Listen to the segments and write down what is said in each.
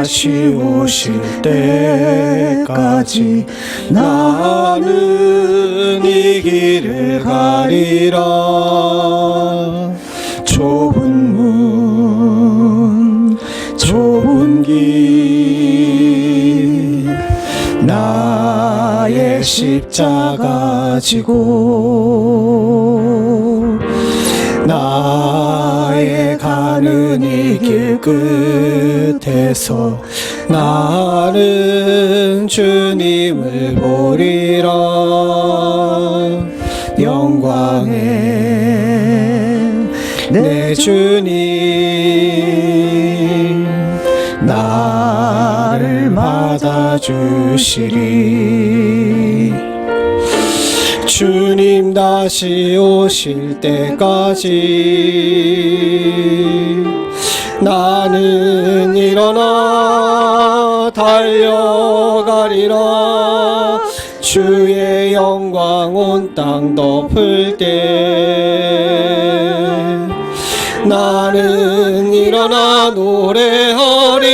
다시 오실 때까지 나는 이 길을 가리라. 좁은 문 좁은 길 나의 십자가 지고 나의 가는 이 길 끝에서 나는 주님을 보리라. 영광의 내 주님 나를 받아주시리. 주님 다시 오실 때까지 나는 일어나 달려가리라. 주의 영광 온 땅 덮을 때 나는 일어나 노래하리.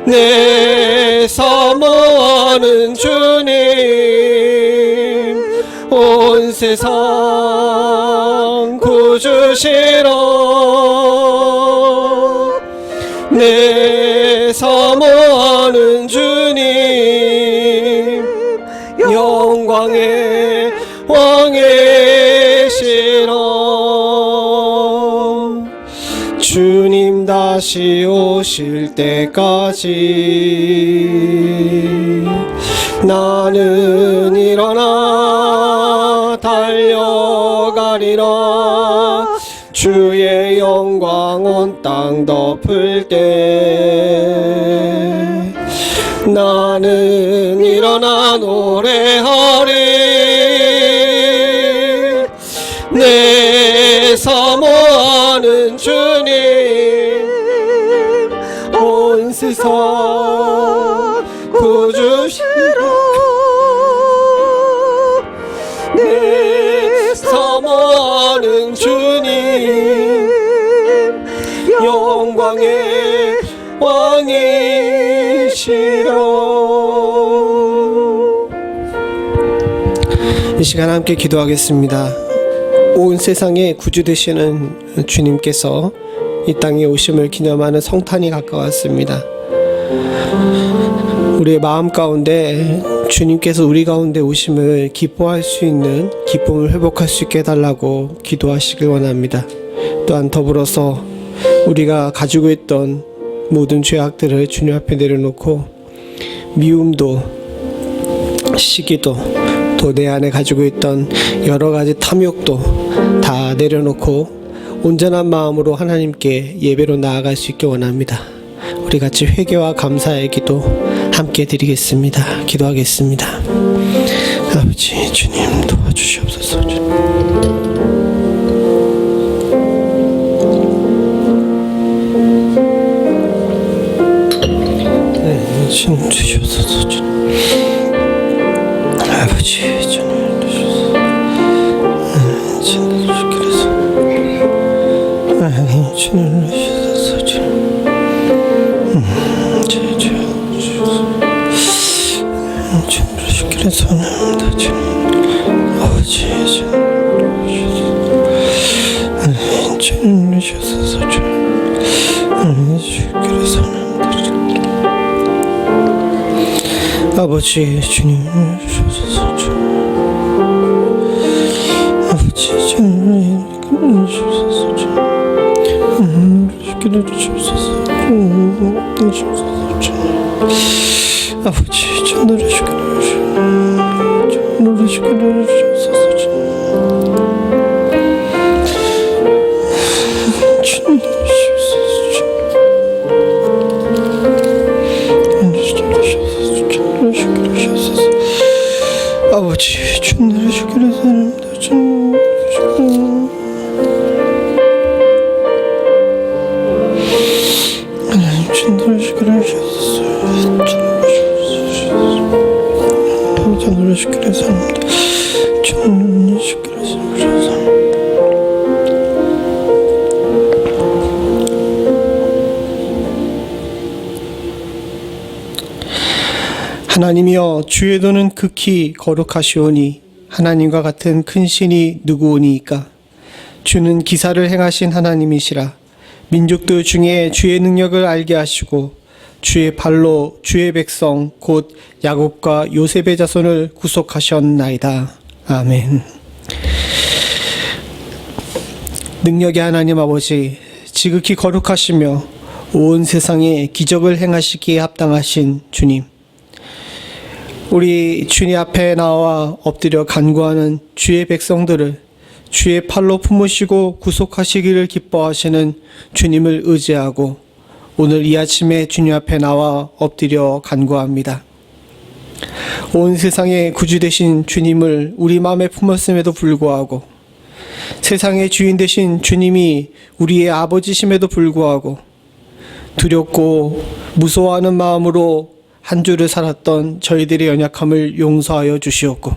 내 사모하는 주님 온 세상 구주시러. 내 사모하는 주님 영광의 왕이시러. 주님 다시 오실 때까지 나는 일어나 달려가리라. 주의 영광 온 땅 덮을 때 나는 일어나 노래하리. 내 사모하는 주님 온 세상 구주시러. 내 사모하는 주님 영광의 왕이시러. 이 시간 함께 기도하겠습니다. 온 세상의 구주 되시는 주님께서 이 땅에 오심을 기념하는 성탄이 가까웠습니다. 우리의 마음 가운데 주님께서 우리 가운데 오심을 기뻐할 수 있는 기쁨을 회복할 수 있게 해달라고 기도하시길 원합니다. 또한 더불어서 우리가 가지고 있던 모든 죄악들을 주님 앞에 내려놓고 미움도 시기도 또 내 안에 가지고 있던 여러 가지 탐욕도 다 내려놓고 온전한 마음으로 하나님께 예배로 나아갈 수 있게 원합니다. 우리 같이 회개와 감사의 기도 함께 드리겠습니다. 기도하겠습니다. 아버지 주님 도와주시옵소서. 네, 주님 주시옵소서. 아버지 주님 주시옵소서. 주님 주께서 주님 주시옵소서. 주께서 원합니다. 주님 아버지 주님 주셔서 주께서 원합니다. 아버지 주님 주셔서 아버지 주님 주셔서 주께서 주셔서 아버지 저 노래시켜 주셔서 주님 주셔서 아버지 주 노래시켜 주셔서 하나님 주 노래시켜 주셔서 노래 시키려서 합니다. 주님 시키려서 하셔서 하나님이여 주의 도는 극히 거룩하시오니 하나님과 같은 큰 신이 누구오니이까. 주는 기사를 행하신 하나님이시라. 민족들 중에 주의 능력을 알게 하시고 주의 발로 주의 백성 곧 야곱과 요셉의 자손을 구속하셨나이다. 아멘. 능력의 하나님 아버지, 지극히 거룩하시며 온 세상에 기적을 행하시기에 합당하신 주님, 우리 주님 앞에 나와 엎드려 간구하는 주의 백성들을 주의 팔로 품으시고 구속하시기를 기뻐하시는 주님을 의지하고 오늘 이 아침에 주님 앞에 나와 엎드려 간구합니다. 온 세상의 구주 되신 주님을 우리 마음에 품었음에도 불구하고, 세상의 주인 되신 주님이 우리의 아버지심에도 불구하고 두렵고 무서워하는 마음으로 한 주를 살았던 저희들의 연약함을 용서하여 주시옵고,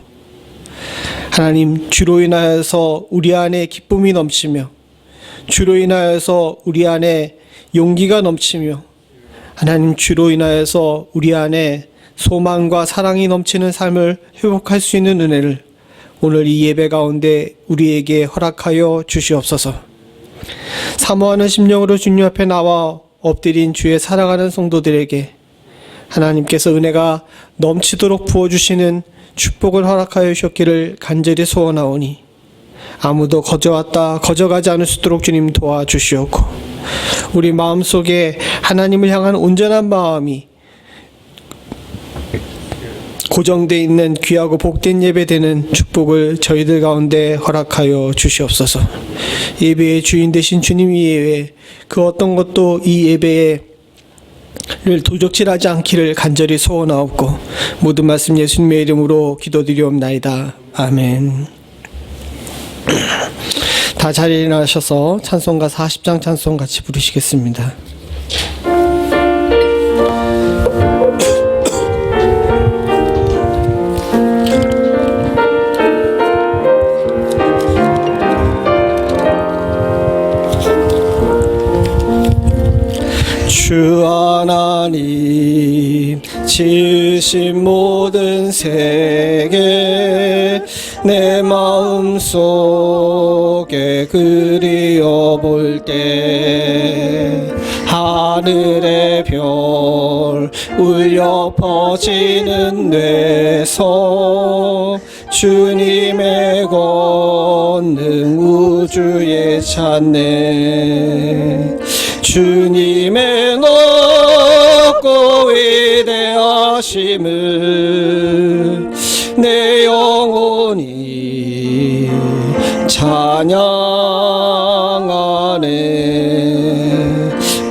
하나님, 주로 인하여서 우리 안에 기쁨이 넘치며 주로 인하여서 우리 안에 용기가 넘치며 하나님, 주로 인하여서 우리 안에 소망과 사랑이 넘치는 삶을 회복할 수 있는 은혜를 오늘 이 예배 가운데 우리에게 허락하여 주시옵소서. 사모하는 심령으로 주님 앞에 나와 엎드린 주의 사랑하는 성도들에게 하나님께서 은혜가 넘치도록 부어주시는 축복을 허락하여 주셨기를 간절히 소원하오니 아무도 거저왔다 거저가지 않을 수 있도록 주님 도와주시옵고, 우리 마음속에 하나님을 향한 온전한 마음이 고정되어 있는 귀하고 복된 예배되는 축복을 저희들 가운데 허락하여 주시옵소서. 예배의 주인 되신 주님 이외에 그 어떤 것도 이 예배에 를 도적질하지 않기를 간절히 소원하옵고, 모든 말씀 예수님의 이름으로 기도드리옵나이다. 아멘. 다 자리에 일어나셔서 찬송가 40장 찬송 같이 부르시겠습니다. 주 하나님 지으신 모든 세계 내 마음속에 그리워볼 때 하늘의 별 울려 퍼지는 뇌성 주님의 권능 우주에 찾네. 주님의 높고 위대하심을 내 영혼이 찬양하네.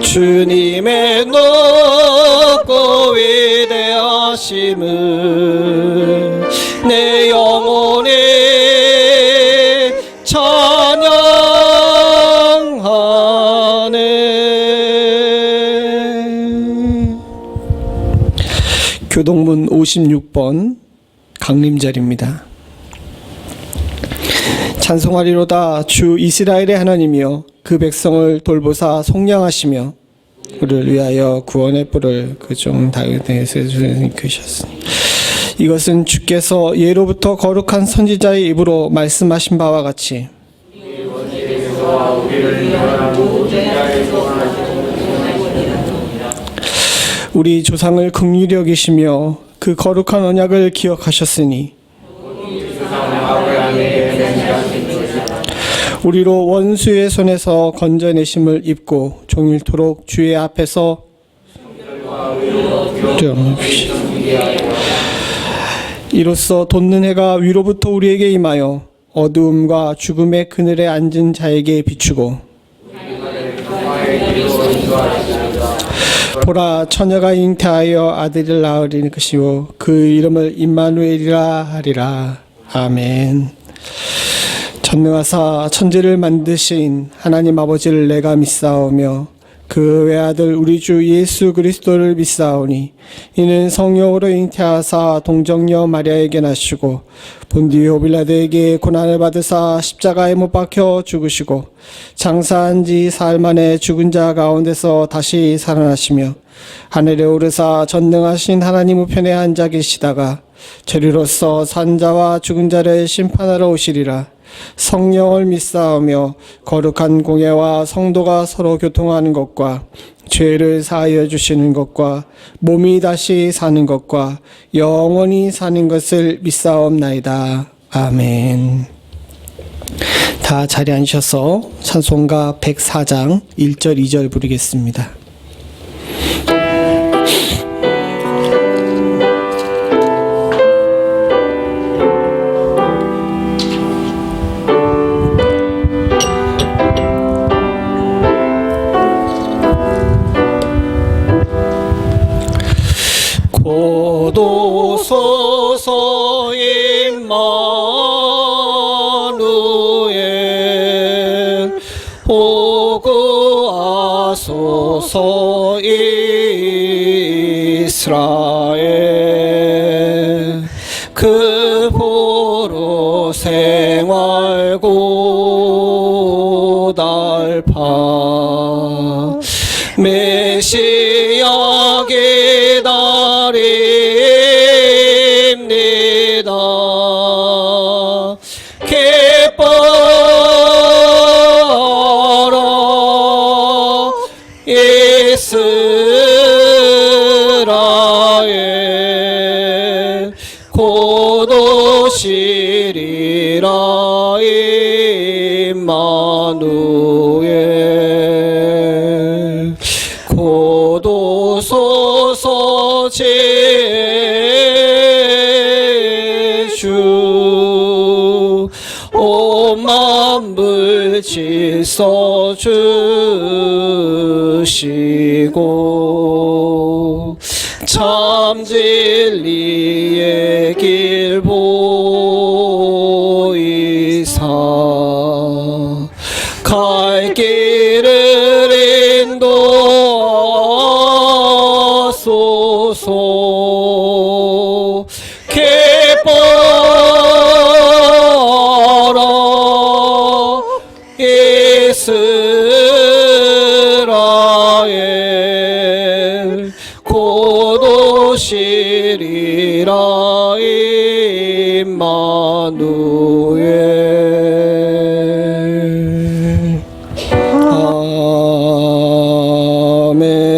주님의 높고 위대하심을 내 영혼이 찬양하네. 교동문 56번 강림절입니다. 찬송하리로다 주 이스라엘의 하나님이여 그 백성을 돌보사 속량하시며 그를 위하여 구원의 뿔을 그 종 다윗에서 이끄셨으니 이것은 주께서 예로부터 거룩한 선지자의 입으로 말씀하신 바와 같이 우리 조상을 긍휼히 여기시며 그 거룩한 언약을 기억하셨으니 우리로 원수의 손에서 건져내심을 입고 종일토록 주의 앞에서 이로써 돋는 해가 위로부터 우리에게 임하여 어두움과 죽음의 그늘에 앉은 자에게 비추고 보라 처녀가 잉태하여 아들을 낳으리니 것이요 그 이름을 임마누엘이라 하리라. 아멘. 전능하사 천지를 만드신 하나님 아버지를 내가 믿사오며 그 외아들 우리 주 예수 그리스도를 믿사오니 이는 성령으로 잉태하사 동정녀 마리아에게 나시고 본디오 빌라도에게 고난을 받으사 십자가에 못 박혀 죽으시고 장사한 지 사흘 만에 죽은 자 가운데서 다시 살아나시며 하늘에 오르사 전능하신 하나님 우편에 앉아 계시다가 저리로서 산 자와 죽은 자를 심판하러 오시리라. 성령을 믿사오며 거룩한 공예와 성도가 서로 교통하는 것과 죄를 사하여 주시는 것과 몸이 다시 사는 것과 영원히 사는 것을 믿사옵나이다. 아멘. 다 자리에 앉으셔서 찬송가 104장 1절 2절 부르겠습니다. 고도소서 임마누엘 보고하소서 이스라엘 그 보로 생활 고달파 메시아 기다립니다. 기뻐라 이스라엘 곧 오시리라 임마누엘 곧 오소서 제주 온 만물 질서 주시고 참 진리의 길 보이사 갈 길을 인도하소서. 기뻐라 이스라엘 곧 오시리라 임마누엘. 아멘.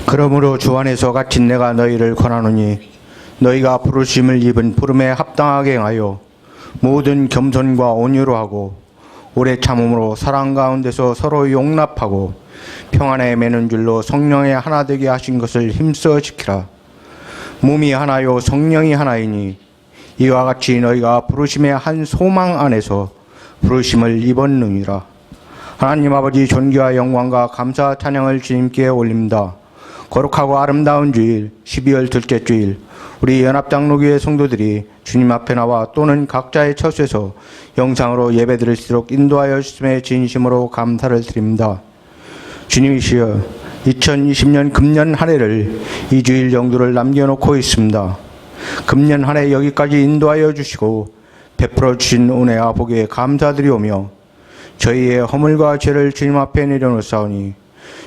그러므로 주 안에서 갇힌 내가 너희를 권하노니 너희가 부르심을 입은 부름에 합당하게 행하여 모든 겸손과 온유로 하고 오래 참음으로 사랑 가운데서 서로 용납하고 평안에 매는 줄로 성령의 하나 되게 하신 것을 힘써 지키라. 몸이 하나요 성령이 하나이니 이와 같이 너희가 부르심의 한 소망 안에서 부르심을 입었느니라. 하나님 아버지 존귀와 영광과 감사 찬양을 주님께 올립니다. 거룩하고 아름다운 주일 12월 둘째 주일 우리 연합장로교회 성도들이 주님 앞에 나와 또는 각자의 처소에서 영상으로 예배드릴 수 있도록 인도하여 주심에 진심으로 감사를 드립니다. 주님이시여 2020년 금년 한 해를 이 주일 정도를 남겨놓고 있습니다. 금년 한 해 여기까지 인도하여 주시고 베풀어 주신 은혜와 복에 감사드리오며 저희의 허물과 죄를 주님 앞에 내려놓사오니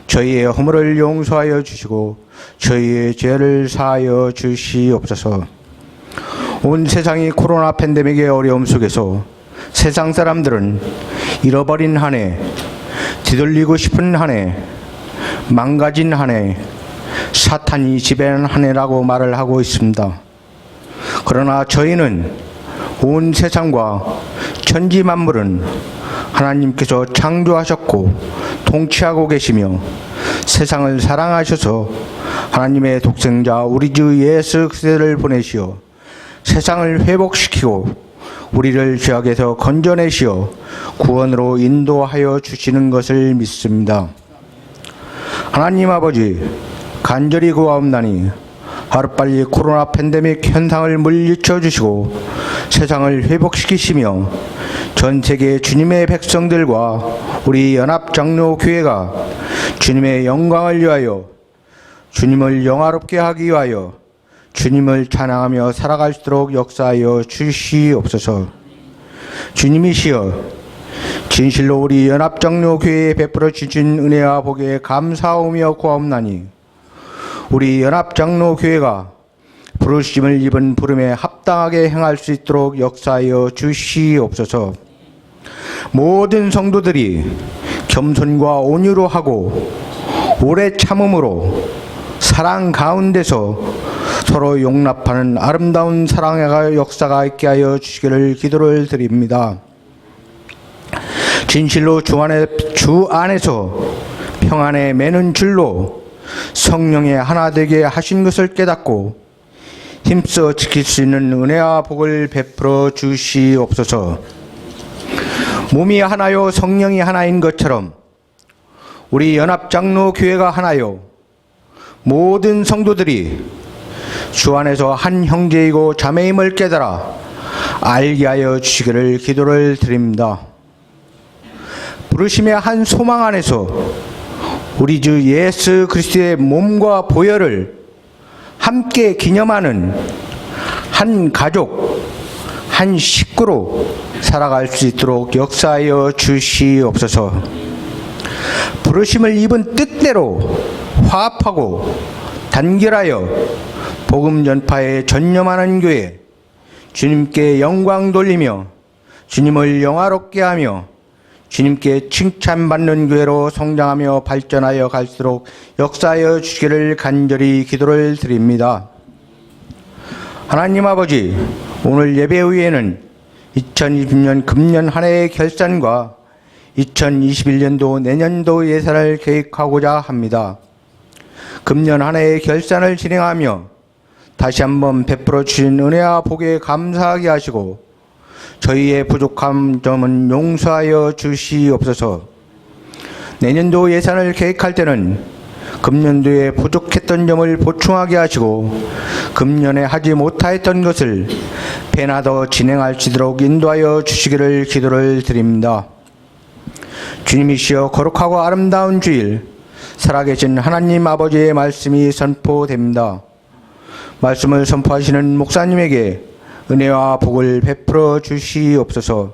저희의 허물을 용서하여 주시고 저희의 죄를 사하여 주시옵소서. 온 세상이 코로나 팬데믹의 어려움 속에서 세상 사람들은 잃어버린 한 해, 되돌리고 싶은 한 해, 망가진 한 해, 사탄이 지배하는 한 해라고 말을 하고 있습니다. 그러나 저희는 온 세상과 천지 만물은 하나님께서 창조하셨고 통치하고 계시며 세상을 사랑하셔서 하나님의 독생자 우리 주 예수 그리스도를 보내시어 세상을 회복시키고 우리를 죄악에서 건져내시어 구원으로 인도하여 주시는 것을 믿습니다. 하나님 아버지, 간절히 구하옵나니 하루빨리 코로나 팬데믹 현상을 물리쳐 주시고 세상을 회복시키시며 전 세계 주님의 백성들과 우리 연합장로교회가 주님의 영광을 위하여 주님을 영화롭게 하기 위하여 주님을 찬양하며 살아갈 수 있도록 역사하여 주시옵소서. 주님이시여 진실로 우리 연합장로교회에 베풀어 주신 은혜와 복에 감사하며 구하옵나니 우리 연합장로교회가 부르심을 입은 부름에 합당하게 행할 수 있도록 역사하여 주시옵소서. 모든 성도들이 겸손과 온유로 하고 오래 참음으로 사랑 가운데서 서로 용납하는 아름다운 사랑의 역사가 있게 하여 주시기를 기도를 드립니다. 진실로 주 안에서 평안에 매는 줄로 성령의 하나 되게 하신 것을 깨닫고 힘써 지킬 수 있는 은혜와 복을 베풀어 주시옵소서. 몸이 하나요 성령이 하나인 것처럼 우리 연합장로교회가 하나요 모든 성도들이 주 안에서 한 형제이고 자매임을 깨달아 알게 하여 주시기를 기도를 드립니다. 부르심의 한 소망 안에서 우리 주 예수 그리스도의 몸과 보혈을 함께 기념하는 한 가족, 한 식구로 살아갈 수 있도록 역사하여 주시옵소서. 부르심을 입은 뜻대로 화합하고 단결하여 복음 전파에 전념하는 교회, 주님께 영광 돌리며 주님을 영화롭게 하며 주님께 칭찬받는 교회로 성장하며 발전하여 갈수록 역사하여 주시기를 간절히 기도를 드립니다. 하나님 아버지, 오늘 예배 후에는 2020년 금년 한 해의 결산과 2021년도 내년도 예산을 계획하고자 합니다. 금년 한 해의 결산을 진행하며 다시 한번 베풀어 주신 은혜와 복에 감사하게 하시고 저희의 부족한 점은 용서하여 주시옵소서. 내년도 예산을 계획할 때는 금년도에 부족했던 점을 보충하게 하시고 금년에 하지 못하였던 것을 배나 더 진행할 수 있도록 인도하여 주시기를 기도를 드립니다. 주님이시여 거룩하고 아름다운 주일 살아계신 하나님 아버지의 말씀이 선포됩니다. 말씀을 선포하시는 목사님에게 은혜와 복을 베풀어 주시옵소서.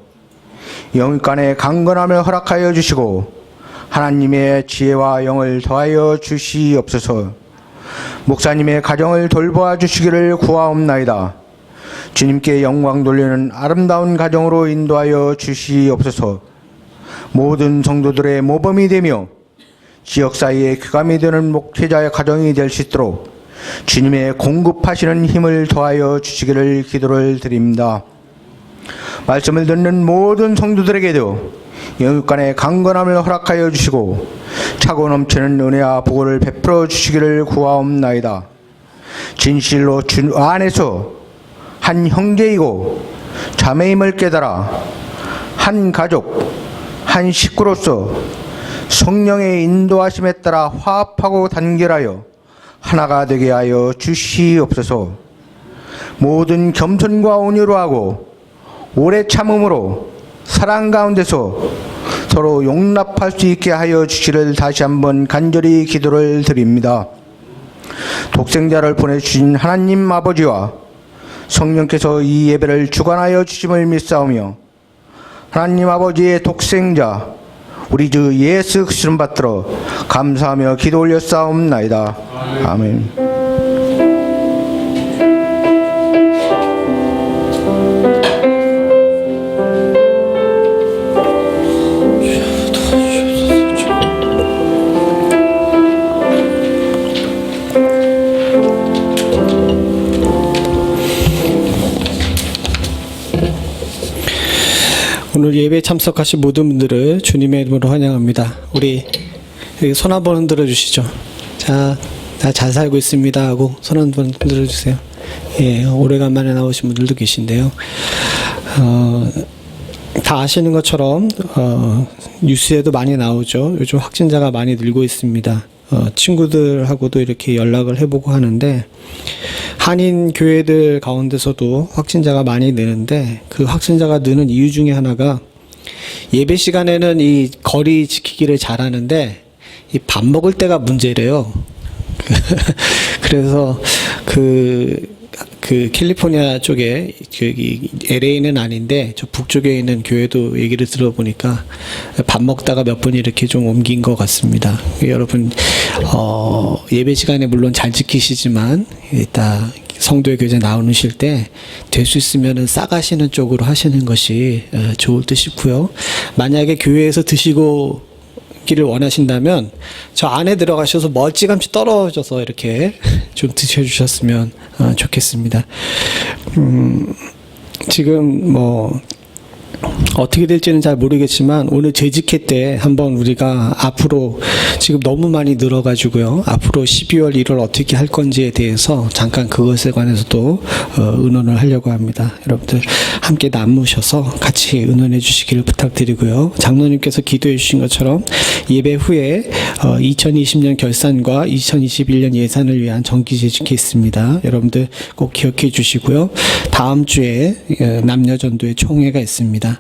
영육간의 강건함을 허락하여 주시고 하나님의 지혜와 영을 더하여 주시옵소서. 목사님의 가정을 돌보아 주시기를 구하옵나이다. 주님께 영광 돌리는 아름다운 가정으로 인도하여 주시옵소서. 모든 성도들의 모범이 되며 지역 사이에 귀감이 되는 목회자의 가정이 될 수 있도록 주님의 공급하시는 힘을 더하여 주시기를 기도를 드립니다. 말씀을 듣는 모든 성도들에게도 영육간의 강건함을 허락하여 주시고 차고 넘치는 은혜와 복을 베풀어 주시기를 구하옵나이다. 진실로 주 안에서 한 형제이고 자매임을 깨달아 한 가족, 한 식구로서 성령의 인도하심에 따라 화합하고 단결하여 하나가 되게 하여 주시옵소서. 모든 겸손과 온유로 하고 오래 참음으로 사랑 가운데서 서로 용납할 수 있게 하여 주시기를 다시 한번 간절히 기도를 드립니다. 독생자를 보내주신 하나님 아버지와 성령께서 이 예배를 주관하여 주심을 믿사오며 하나님 아버지의 독생자 우리 주 예수 그리스도를 받들어 감사하며 기도 올렸사옵나이다. 아멘. 오늘 예배에 참석하신 모든 분들을 주님의 이름으로 환영합니다. 우리 손 한번 흔들어 주시죠. 자, 나 잘 살고 있습니다 하고 손 한번 흔들어 주세요. 예, 오래간만에 나오신 분들도 계신데요. 다 아시는 것처럼 뉴스에도 많이 나오죠. 요즘 확진자가 많이 늘고 있습니다. 친구들하고도 이렇게 연락을 해보고 하는데 한인 교회들 가운데서도 확진자가 많이 느는데 그 확진자가 느는 이유 중에 하나가 예배 시간에는 이 거리 지키기를 잘하는데 이 밥 먹을 때가 문제래요. 그래서 그 캘리포니아 쪽에 LA는 아닌데 저 북쪽에 있는 교회도 얘기를 들어보니까 밥 먹다가 몇 번 이렇게 좀 옮긴 것 같습니다. 여러분 예배 시간에 물론 잘 지키시지만 이따 성도의 교제 나오실 때 될 수 있으면은 싸가시는 쪽으로 하시는 것이 좋을 듯 싶고요. 만약에 교회에서 드시고 기를 원하신다면 저 안에 들어가셔서 멀찌감치 떨어져서 이렇게 좀 드셔주셨으면 좋겠습니다. 지금 뭐 어떻게 될지는 잘 모르겠지만 오늘 재직회 때 한번 우리가 앞으로 지금 너무 많이 늘어가지고요. 앞으로 12월 1월 어떻게 할 건지에 대해서 잠깐 그것에 관해서도 의논을 하려고 합니다. 여러분들 함께 나누셔서 같이 의논해 주시기를 부탁드리고요. 장로님께서 기도해 주신 것처럼 예배 후에 2020년 결산과 2021년 예산을 위한 정기 재직회 있습니다. 여러분들 꼭 기억해 주시고요. 다음 주에 남녀전도회 총회가 있습니다.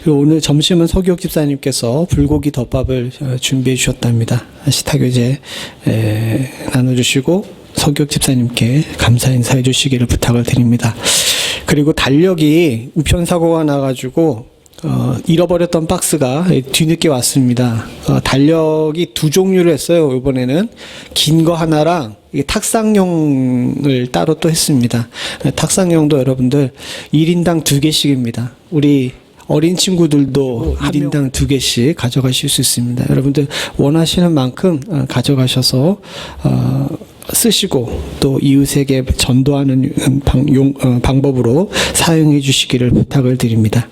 오늘 점심은 서기옥 집사님께서 불고기 덮밥을 준비해 주셨답니다. 시타교제 나눠주시고 서기옥 집사님께 감사 인사해 주시기를 부탁을 드립니다. 그리고 달력이 우편사고가 나가지고 잃어버렸던 박스가 뒤늦게 왔습니다. 달력이 두 종류를 했어요. 이번에는 긴 거 하나랑 탁상용을 따로 또 했습니다. 탁상용도 여러분들 1인당 2개씩입니다. 우리 어린 친구들도 1인당 2개씩 가져가실 수 있습니다. 여러분들 원하시는 만큼 가져가셔서 쓰시고 또 이웃에게 전도하는 방법으로 사용해 주시기를 부탁을 드립니다.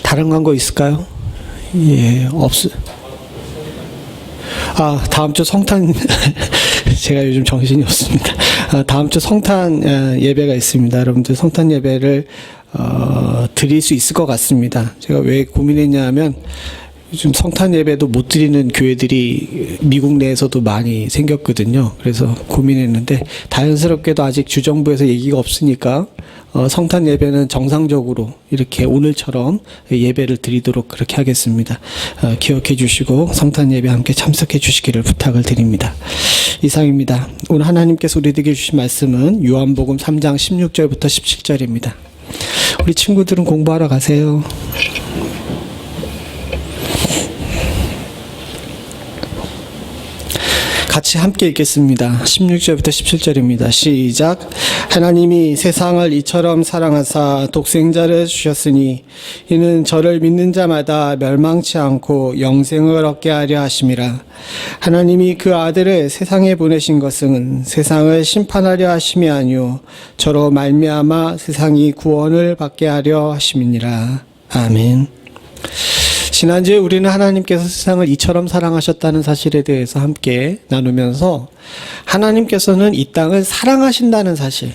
다른 광고 있을까요? 예, 다음 주 성탄 제가 요즘 정신이 없습니다. 다음 주 성탄 예배가 있습니다. 여러분들 성탄 예배를 드릴 수 있을 것 같습니다. 제가 왜 고민했냐 하면 요즘 성탄 예배도 못 드리는 교회들이 미국 내에서도 많이 생겼거든요. 그래서 고민했는데 자연스럽게도 아직 주정부에서 얘기가 없으니까 성탄 예배는 정상적으로 이렇게 오늘처럼 예배를 드리도록 그렇게 하겠습니다. 기억해 주시고 성탄 예배 함께 참석해 주시기를 부탁을 드립니다. 이상입니다. 오늘 하나님께서 우리에게 주신 말씀은 요한복음 3장 16절부터 17절입니다. 우리 친구들은 공부하러 가세요. 같이 함께 읽겠습니다. 16절부터 17절입니다. 시작. 하나님이 세상을 이처럼 사랑하사 독생자를 주셨으니 이는 저를 믿는 자마다 멸망치 않고 영생을 얻게 하려 하심이라. 하나님이 그 아들을 세상에 보내신 것은 세상을 심판하려 하심이 아니요 저로 말미암아 세상이 구원을 받게 하려 하심이니라. 아멘. 지난주에 우리는 하나님께서 세상을 이처럼 사랑하셨다는 사실에 대해서 함께 나누면서 하나님께서는 이 땅을 사랑하신다는 사실,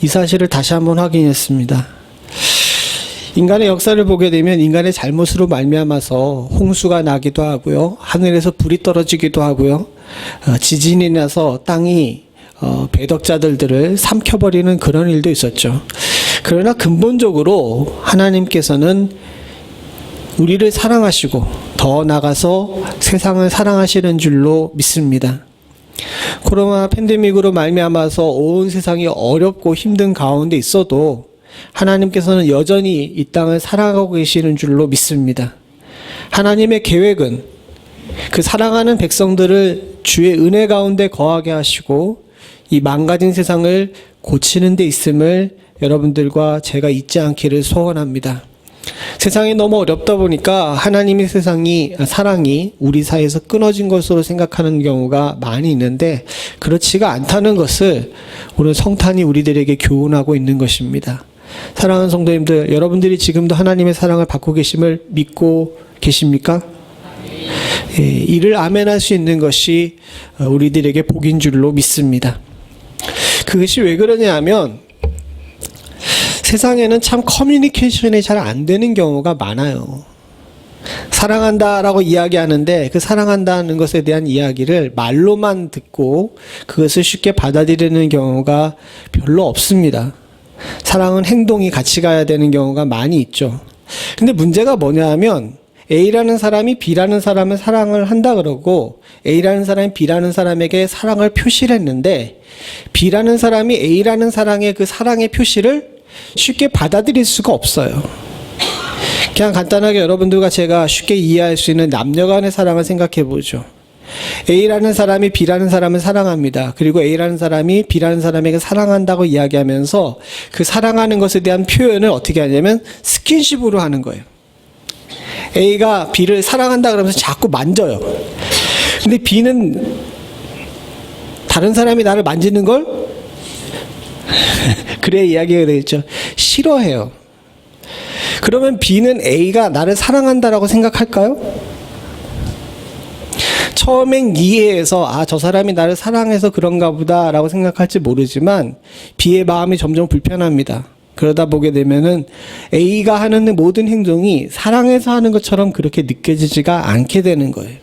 이 사실을 다시 한번 확인했습니다. 인간의 역사를 보게 되면 인간의 잘못으로 말미암아서 홍수가 나기도 하고요, 하늘에서 불이 떨어지기도 하고요, 지진이 나서 땅이 배덕자들을 삼켜버리는 그런 일도 있었죠. 그러나 근본적으로 하나님께서는 우리를 사랑하시고 더 나아가서 세상을 사랑하시는 줄로 믿습니다. 코로나 팬데믹으로 말미암아서 온 세상이 어렵고 힘든 가운데 있어도 하나님께서는 여전히 이 땅을 사랑하고 계시는 줄로 믿습니다. 하나님의 계획은 그 사랑하는 백성들을 주의 은혜 가운데 거하게 하시고 이 망가진 세상을 고치는 데 있음을 여러분들과 제가 잊지 않기를 소원합니다. 세상이 너무 어렵다 보니까 하나님의 사랑이 우리 사이에서 끊어진 것으로 생각하는 경우가 많이 있는데 그렇지가 않다는 것을 오늘 성탄이 우리들에게 교훈하고 있는 것입니다. 사랑하는 성도님들, 여러분들이 지금도 하나님의 사랑을 받고 계심을 믿고 계십니까? 이를 아멘할 수 있는 것이 우리들에게 복인 줄로 믿습니다. 그것이 왜 그러냐면 세상에는 참 커뮤니케이션이 잘 안 되는 경우가 많아요. 사랑한다라고 이야기하는데 그 사랑한다는 것에 대한 이야기를 말로만 듣고 그것을 쉽게 받아들이는 경우가 별로 없습니다. 사랑은 행동이 같이 가야 되는 경우가 많이 있죠. 근데 문제가 뭐냐 하면 A라는 사람이 B라는 사람을 사랑을 한다 그러고 A라는 사람이 B라는 사람에게 사랑을 표시를 했는데 B라는 사람이 A라는 사랑의 그 사랑의 표시를 쉽게 받아들일 수가 없어요. 그냥 간단하게 여러분들과 제가 쉽게 이해할 수 있는 남녀 간의 사랑을 생각해 보죠. A라는 사람이 B라는 사람을 사랑합니다. 그리고 A라는 사람이 B라는 사람에게 사랑한다고 이야기하면서 그 사랑하는 것에 대한 표현을 어떻게 하냐면 스킨십으로 하는 거예요. A가 B를 사랑한다 그러면서 자꾸 만져요. 근데 B는 다른 사람이 나를 만지는 걸 그래 이야기가 되겠죠. 싫어해요. 그러면 B는 A가 나를 사랑한다라고 생각할까요? 처음엔 이해해서 저 사람이 나를 사랑해서 그런가 보다라고 생각할지 모르지만 B의 마음이 점점 불편합니다. 그러다 보게 되면은 A가 하는 모든 행동이 사랑해서 하는 것처럼 그렇게 느껴지지가 않게 되는 거예요.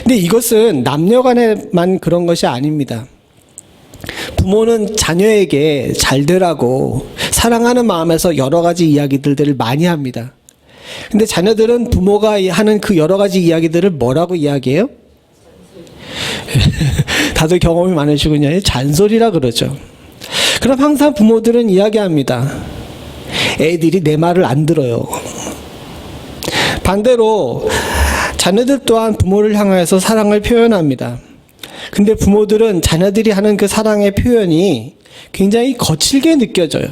근데 이것은 남녀 간에만 그런 것이 아닙니다. 부모는 자녀에게 잘 되라고 사랑하는 마음에서 여러 가지 이야기들을 많이 합니다. 근데 자녀들은 부모가 하는 그 여러 가지 이야기들을 뭐라고 이야기해요? 다들 경험이 많으시군요. 잔소리라 그러죠. 그럼 항상 부모들은 이야기합니다. 애들이 내 말을 안 들어요. 반대로 자녀들 또한 부모를 향해서 사랑을 표현합니다. 근데 부모들은 자녀들이 하는 그 사랑의 표현이 굉장히 거칠게 느껴져요.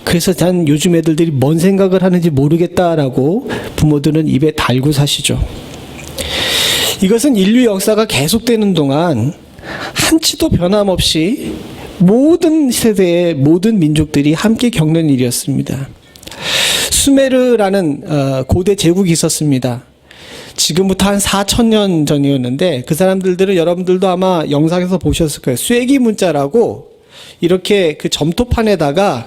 그래서 난 요즘 애들이 뭔 생각을 하는지 모르겠다라고 부모들은 입에 달고 사시죠. 이것은 인류 역사가 계속되는 동안 한치도 변함없이 모든 세대의 모든 민족들이 함께 겪는 일이었습니다. 수메르라는 고대 제국이 있었습니다. 지금부터 한 4,000년 전이었는데 그 사람들은 여러분들도 아마 영상에서 보셨을 거예요. 쐐기 문자라고 이렇게 그 점토판에다가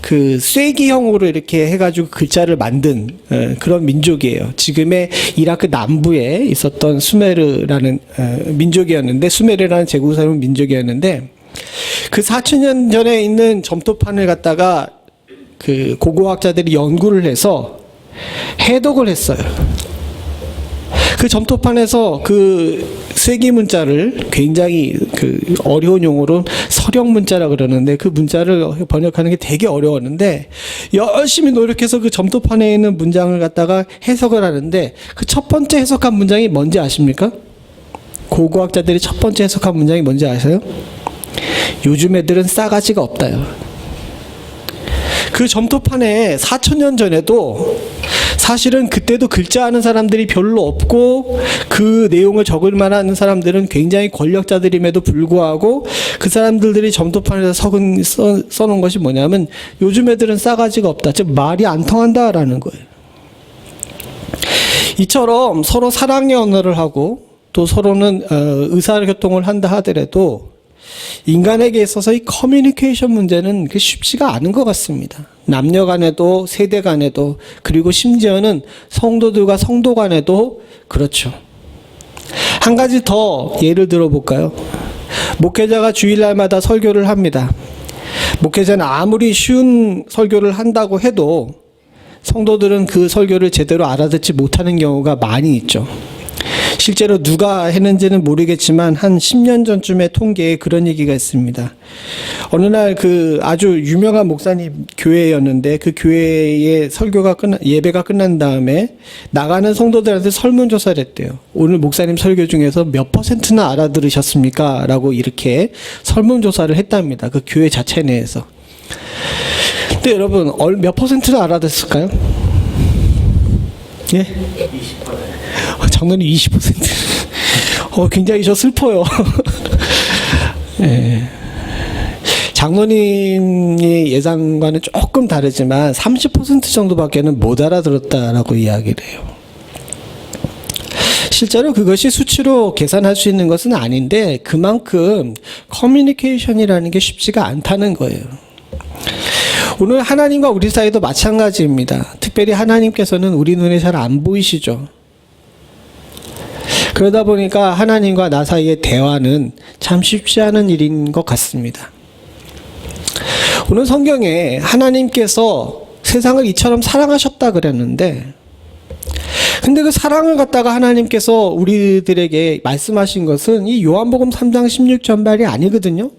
그 쐐기형으로 이렇게 해가지고 글자를 만든 그런 민족이에요. 지금의 이라크 남부에 있었던 수메르라는 민족이었는데 수메르라는 제국을 사는 민족이었는데 그 4,000년 전에 있는 점토판을 갖다가 그 고고학자들이 연구를 해서 해독을 했어요. 그 점토판에서 그 쐐기 문자를 굉장히 그 어려운 용어로 서령 문자라 그러는데 그 문자를 번역하는 게 되게 어려웠는데 열심히 노력해서 그 점토판에 있는 문장을 갖다가 해석을 하는데 그 첫 번째 해석한 문장이 뭔지 아십니까? 고고학자들이 첫 번째 해석한 문장이 뭔지 아세요? 요즘 애들은 싸가지가 없다요. 그 점토판에 4,000년 전에도 사실은 그때도 글자 아는 사람들이 별로 없고 그 내용을 적을 만한 사람들은 굉장히 권력자들임에도 불구하고 그 사람들이 점토판에서 써놓은 것이 뭐냐면 요즘 애들은 싸가지가 없다. 즉 말이 안 통한다라는 거예요. 이처럼 서로 사랑의 언어를 하고 또 서로는 의사결정을 한다 하더라도 인간에게 있어서 이 커뮤니케이션 문제는 쉽지가 않은 것 같습니다. 남녀 간에도 세대 간에도 그리고 심지어는 성도들과 성도 간에도 그렇죠. 한 가지 더 예를 들어볼까요? 목회자가 주일날마다 설교를 합니다. 목회자는 아무리 쉬운 설교를 한다고 해도 성도들은 그 설교를 제대로 알아듣지 못하는 경우가 많이 있죠. 실제로 누가 했는지는 모르겠지만 한 10년 전쯤의 통계에 그런 얘기가 있습니다. 어느 날 그 아주 유명한 목사님 교회였는데 그 교회의 예배가 끝난 다음에 나가는 성도들한테 설문조사를 했대요. 오늘 목사님 설교 중에서 몇 %나 알아들으셨습니까? 라고 이렇게 설문조사를 했답니다. 그 교회 자체 내에서. 근데 여러분 몇 %나 알아듣을까요? 예? 20%. 장로님 20%. 굉장히 저 슬퍼요. 예. 장로님의 예상과는 조금 다르지만 30% 정도밖에는 못 알아들었다라고 이야기를 해요. 실제로 그것이 수치로 계산할 수 있는 것은 아닌데 그만큼 커뮤니케이션이라는 게 쉽지가 않다는 거예요. 오늘 하나님과 우리 사이도 마찬가지입니다. 특별히 하나님께서는 우리 눈에 잘 안 보이시죠. 그러다 보니까 하나님과 나 사이의 대화는 참 쉽지 않은 일인 것 같습니다. 오늘 성경에 하나님께서 세상을 이처럼 사랑하셨다 그랬는데, 근데 그 사랑을 갖다가 하나님께서 우리들에게 말씀하신 것은 이 요한복음 3장 16절말이 아니거든요.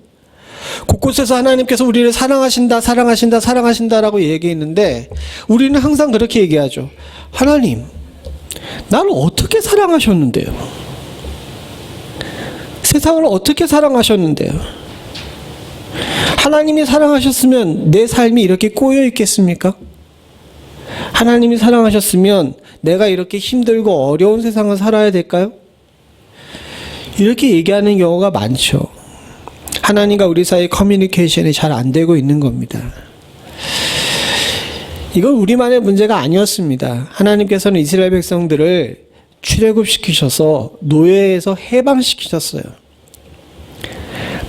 곳곳에서 하나님께서 우리를 사랑하신다, 사랑하신다, 사랑하신다라고 얘기했는데 우리는 항상 그렇게 얘기하죠. 하나님, 나를 어떻게 사랑하셨는데요? 세상을 어떻게 사랑하셨는데요? 하나님이 사랑하셨으면 내 삶이 이렇게 꼬여 있겠습니까? 하나님이 사랑하셨으면 내가 이렇게 힘들고 어려운 세상을 살아야 될까요? 이렇게 얘기하는 경우가 많죠. 하나님과 우리 사이 커뮤니케이션이 잘 안 되고 있는 겁니다. 이건 우리만의 문제가 아니었습니다. 하나님께서는 이스라엘 백성들을 출애굽시키셔서 노예에서 해방시키셨어요.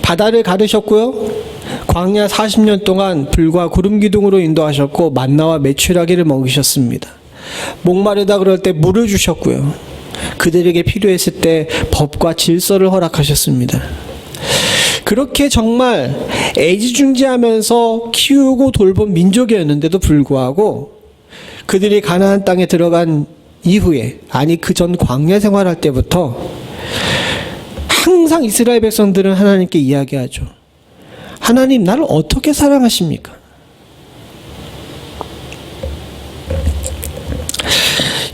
바다를 가르셨고요. 광야 40년 동안 불과 구름 기둥으로 인도하셨고 만나와 메추라기를 먹이셨습니다. 목마르다 그럴 때 물을 주셨고요. 그들에게 필요했을 때 법과 질서를 허락하셨습니다. 그렇게 정말 애지중지하면서 키우고 돌본 민족이었는데도 불구하고 그들이 가나안 땅에 들어간 이후에, 아니 그 전 광야 생활할 때부터 항상 이스라엘 백성들은 하나님께 이야기하죠. 하나님, 나를 어떻게 사랑하십니까?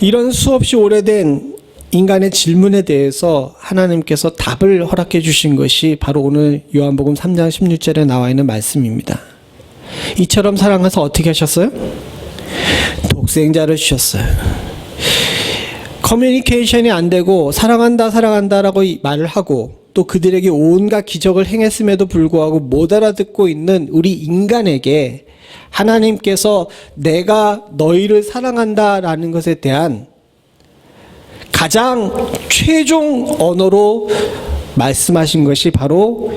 이런 수없이 오래된 인간의 질문에 대해서 하나님께서 답을 허락해 주신 것이 바로 오늘 요한복음 3장 16절에 나와 있는 말씀입니다. 이처럼 사랑해서 어떻게 하셨어요? 독생자를 주셨어요. 커뮤니케이션이 안 되고 사랑한다 사랑한다라고 말을 하고 또 그들에게 온갖 기적을 행했음에도 불구하고 못 알아듣고 있는 우리 인간에게 하나님께서 내가 너희를 사랑한다라는 것에 대한 가장 최종 언어로 말씀하신 것이 바로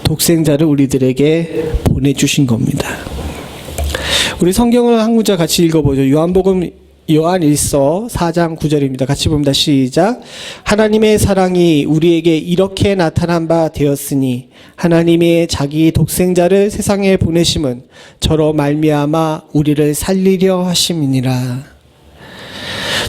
독생자를 우리들에게 보내주신 겁니다. 우리 성경을 한 구절 같이 읽어보죠. 요한복음 요한 1서 4장 9절입니다. 같이 봅니다. 시작. 하나님의 사랑이 우리에게 이렇게 나타난 바 되었으니 하나님의 자기 독생자를 세상에 보내심은 저로 말미암아 우리를 살리려 하심이니라.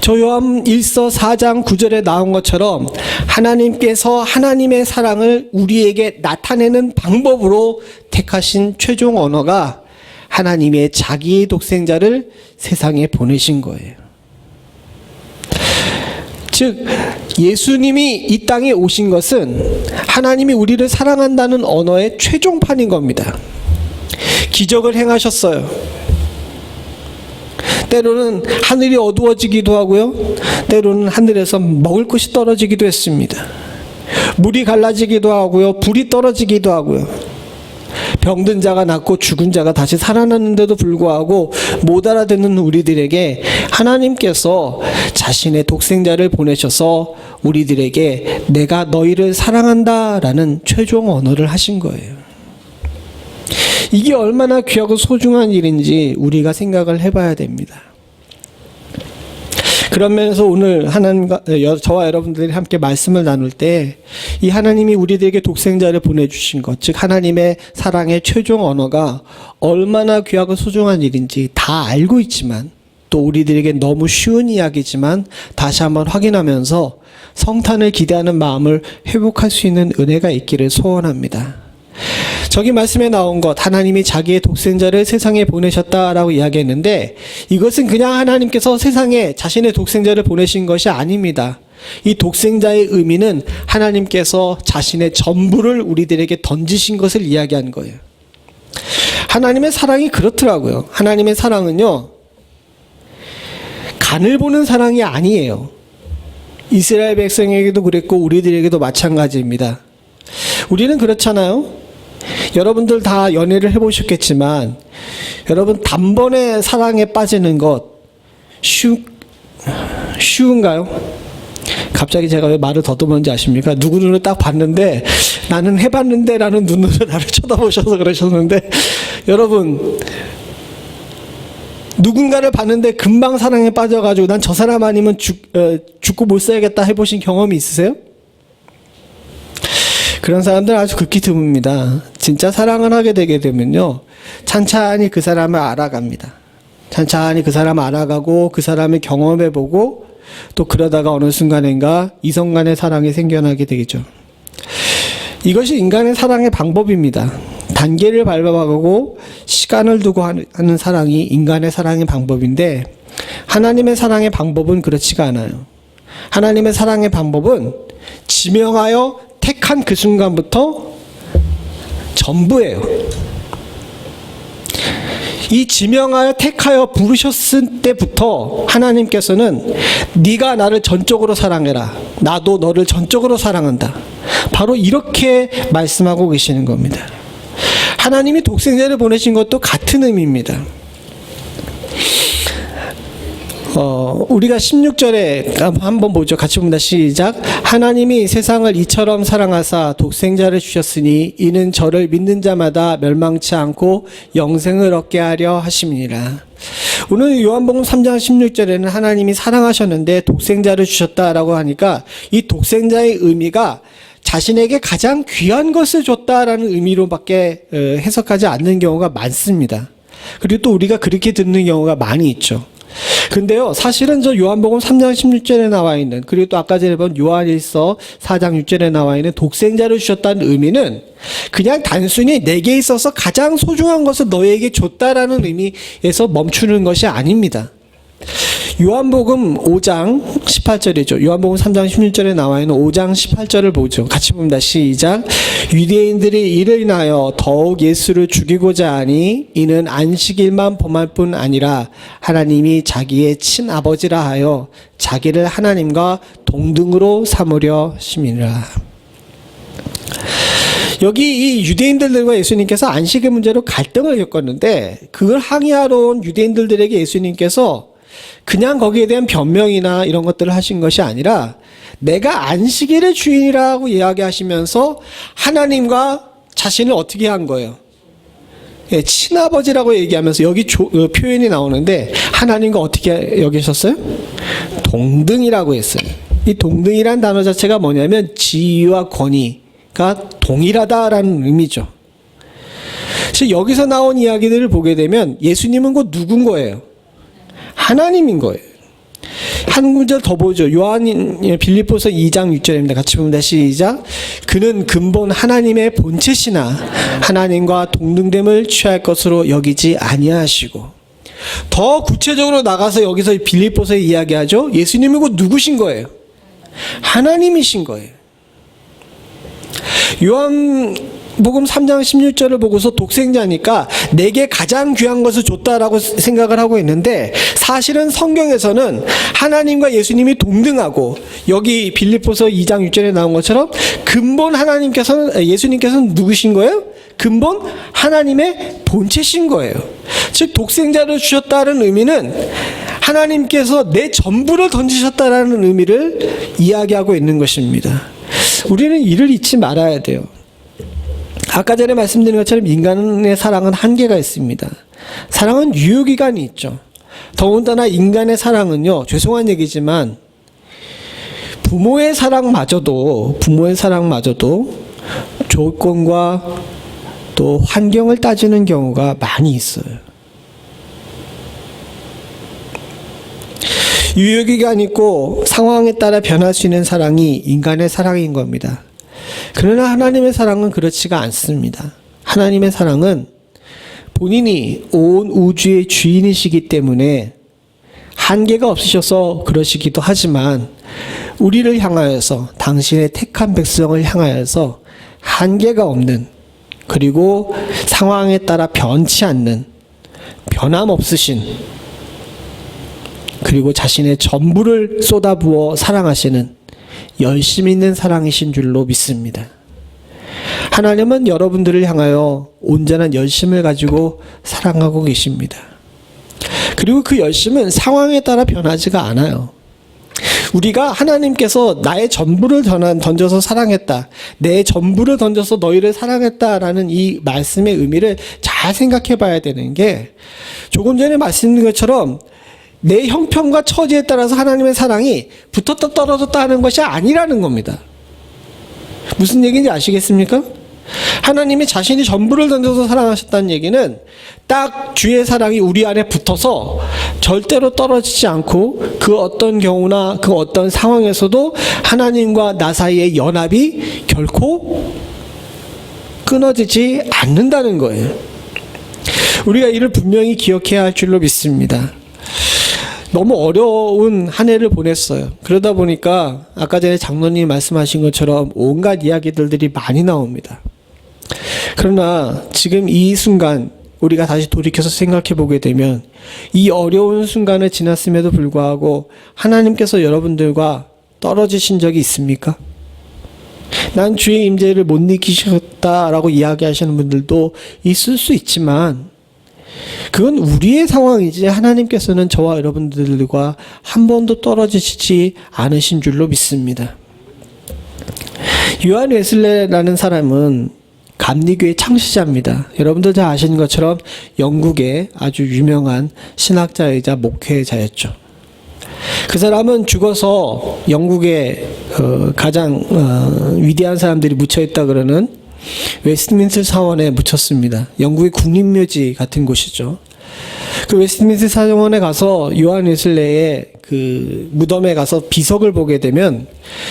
저 요한 1서 4장 9절에 나온 것처럼 하나님께서 하나님의 사랑을 우리에게 나타내는 방법으로 택하신 최종 언어가 하나님의 자기의 독생자를 세상에 보내신 거예요. 즉 예수님이 이 땅에 오신 것은 하나님이 우리를 사랑한다는 언어의 최종판인 겁니다. 기적을 행하셨어요. 때로는 하늘이 어두워지기도 하고요. 때로는 하늘에서 먹을 것이 떨어지기도 했습니다. 물이 갈라지기도 하고요. 불이 떨어지기도 하고요. 병든 자가 낫고 죽은 자가 다시 살아났는데도 불구하고 못 알아듣는 우리들에게 하나님께서 자신의 독생자를 보내셔서 우리들에게 내가 너희를 사랑한다라는 최종 언어를 하신 거예요. 이게 얼마나 귀하고 소중한 일인지 우리가 생각을 해봐야 됩니다. 그런 면에서 오늘 하나님과 저와 여러분들이 함께 말씀을 나눌 때 이 하나님이 우리들에게 독생자를 보내주신 것, 즉 하나님의 사랑의 최종 언어가 얼마나 귀하고 소중한 일인지 다 알고 있지만 또 우리들에게 너무 쉬운 이야기지만 다시 한번 확인하면서 성탄을 기대하는 마음을 회복할 수 있는 은혜가 있기를 소원합니다. 저기 말씀에 나온 것, 하나님이 자기의 독생자를 세상에 보내셨다라고 이야기했는데 이것은 그냥 하나님께서 세상에 자신의 독생자를 보내신 것이 아닙니다. 이 독생자의 의미는 하나님께서 자신의 전부를 우리들에게 던지신 것을 이야기한 거예요. 하나님의 사랑이 그렇더라고요. 하나님의 사랑은요, 간을 보는 사랑이 아니에요. 이스라엘 백성에게도 그랬고 우리들에게도 마찬가지입니다. 우리는 그렇잖아요. 여러분들 다 연애를 해보셨겠지만 여러분 단번에 사랑에 빠지는 것 쉬운가요? 갑자기 제가 왜 말을 더듬었는지 아십니까? 누구 눈을 딱 봤는데 나는 해봤는데 라는 눈으로 나를 쳐다보셔서 그러셨는데, 여러분, 누군가를 봤는데 금방 사랑에 빠져가지고 난 저 사람 아니면 죽고 못 살겠다 해보신 경험이 있으세요? 그런 사람들 아주 극히 드뭅니다. 진짜 사랑을 하게 되게 되면요, 찬찬히 그 사람을 알아갑니다. 찬찬히 그 사람을 알아가고 그 사람을 경험해보고 또 그러다가 어느 순간인가 이성 간의 사랑이 생겨나게 되겠죠. 이것이 인간의 사랑의 방법입니다. 단계를 밟아가고 시간을 두고 하는 사랑이 인간의 사랑의 방법인데, 하나님의 사랑의 방법은 그렇지가 않아요. 하나님의 사랑의 방법은 지명하여 택한 그 순간부터 전부예요. 이 지명하여 택하여 부르셨을 때부터 하나님께서는 네가 나를 전적으로 사랑해라, 나도 너를 전적으로 사랑한다, 바로 이렇게 말씀하고 계시는 겁니다. 하나님이 독생자를 보내신 것도 같은 의미입니다. 우리가 16절에 한번 보죠. 같이 봅니다. 시작. 하나님이 세상을 이처럼 사랑하사 독생자를 주셨으니 이는 저를 믿는 자마다 멸망치 않고 영생을 얻게 하려 하심이니라. 오늘 요한복음 3장 16절에는 하나님이 사랑하셨는데 독생자를 주셨다라고 하니까 이 독생자의 의미가 자신에게 가장 귀한 것을 줬다라는 의미로밖에 해석하지 않는 경우가 많습니다. 그리고 또 우리가 그렇게 듣는 경우가 많이 있죠. 근데요, 사실은 저 요한복음 3장 16절에 나와 있는, 그리고 또 아까 전에 본 요한일서 4장 6절에 나와 있는 독생자를 주셨다는 의미는 그냥 단순히 내게 있어서 가장 소중한 것을 너에게 줬다라는 의미에서 멈추는 것이 아닙니다. 요한복음 5장 18절이죠. 요한복음 3장 16절에 나와 있는 5장 18절을 보죠. 같이 봅니다. 시작. 유대인들이 이를 인하여 더욱 예수를 죽이고자 하니 이는 안식일만 범할 뿐 아니라 하나님이 자기의 친아버지라 하여 자기를 하나님과 동등으로 삼으려 심이라. 여기 이 유대인들과 예수님께서 안식의 문제로 갈등을 겪었는데, 그걸 항의하러 온 유대인들에게 예수님께서 그냥 거기에 대한 변명이나 이런 것들을 하신 것이 아니라 내가 안식일의 주인이라고 이야기하시면서 하나님과 자신을 어떻게 한 거예요? 예, 친아버지라고 얘기하면서 여기 표현이 나오는데 하나님과 어떻게 여기셨어요? 동등이라고 했어요. 이 동등이란 단어 자체가 뭐냐면 지위와 권위가 동일하다라는 의미죠. 그래서 여기서 나온 이야기들을 보게 되면 예수님은 곧 누군 거예요? 하나님인 거예요. 한 문절 더 보죠. 빌립보서 2장 6절입니다. 같이 봅니다. 시작. 그는 근본 하나님의 본체시나 하나님과 동등됨을 취할 것으로 여기지 아니하시고. 더 구체적으로 나가서 여기서 빌립보서에 이야기하죠. 예수님이 곧 누구신 거예요? 하나님이신 거예요. 요한복음 3장 16절을 보고서 독생자니까 내게 가장 귀한 것을 줬다라고 생각을 하고 있는데, 사실은 성경에서는 하나님과 예수님이 동등하고, 여기 빌립보서 2장 6절에 나온 것처럼 근본 예수님께서는 누구신 거예요? 근본 하나님의 본체신 거예요. 즉 독생자를 주셨다는 의미는 하나님께서 내 전부를 던지셨다라는 의미를 이야기하고 있는 것입니다. 우리는 이를 잊지 말아야 돼요. 아까 전에 말씀드린 것처럼 인간의 사랑은 한계가 있습니다. 사랑은 유효기간이 있죠. 더군다나 인간의 사랑은요, 죄송한 얘기지만 부모의 사랑마저도 조건과 또 환경을 따지는 경우가 많이 있어요. 유효기간이 있고 상황에 따라 변할 수 있는 사랑이 인간의 사랑인 겁니다. 그러나 하나님의 사랑은 그렇지가 않습니다. 하나님의 사랑은 본인이 온 우주의 주인이시기 때문에 한계가 없으셔서 그러시기도 하지만, 우리를 향하여서, 당신의 택한 백성을 향하여서 한계가 없는, 그리고 상황에 따라 변치 않는, 변함없으신, 그리고 자신의 전부를 쏟아부어 사랑하시는 열심 있는 사랑이신 줄로 믿습니다. 하나님은 여러분들을 향하여 온전한 열심을 가지고 사랑하고 계십니다. 그리고 그 열심은 상황에 따라 변하지가 않아요. 우리가 하나님께서 나의 전부를 던져서 사랑했다, 내 전부를 던져서 너희를 사랑했다라는 이 말씀의 의미를 잘 생각해 봐야 되는 게, 조금 전에 말씀드린 것처럼 내 형편과 처지에 따라서 하나님의 사랑이 붙었다 떨어졌다 하는 것이 아니라는 겁니다. 무슨 얘기인지 아시겠습니까? 하나님이 자신이 전부를 던져서 사랑하셨다는 얘기는 딱 주의 사랑이 우리 안에 붙어서 절대로 떨어지지 않고, 그 어떤 경우나 그 어떤 상황에서도 하나님과 나 사이의 연합이 결코 끊어지지 않는다는 거예요. 우리가 이를 분명히 기억해야 할 줄로 믿습니다. 너무 어려운 한 해를 보냈어요. 그러다 보니까 아까 전에 장로님이 말씀하신 것처럼 온갖 이야기들이 많이 나옵니다. 그러나 지금 이 순간 우리가 다시 돌이켜서 생각해 보게 되면, 이 어려운 순간을 지났음에도 불구하고 하나님께서 여러분들과 떨어지신 적이 있습니까? 난 주의 임재를 못 느끼셨다라고 이야기하시는 분들도 있을 수 있지만, 그건 우리의 상황이지 하나님께서는 저와 여러분들과 한 번도 떨어지시지 않으신 줄로 믿습니다. 요한 웨슬레라는 사람은 감리교의 창시자입니다. 여러분들 잘 아시는 것처럼 영국의 아주 유명한 신학자이자 목회자였죠. 그 사람은 죽어서 영국의 가장 위대한 사람들이 묻혀있다 그러는 웨스트민스터 사원에 묻혔습니다. 영국의 국립묘지 같은 곳이죠. 그 웨스트민스터 사원에 가서 요한 웨슬레의 그 무덤에 가서 비석을 보게 되면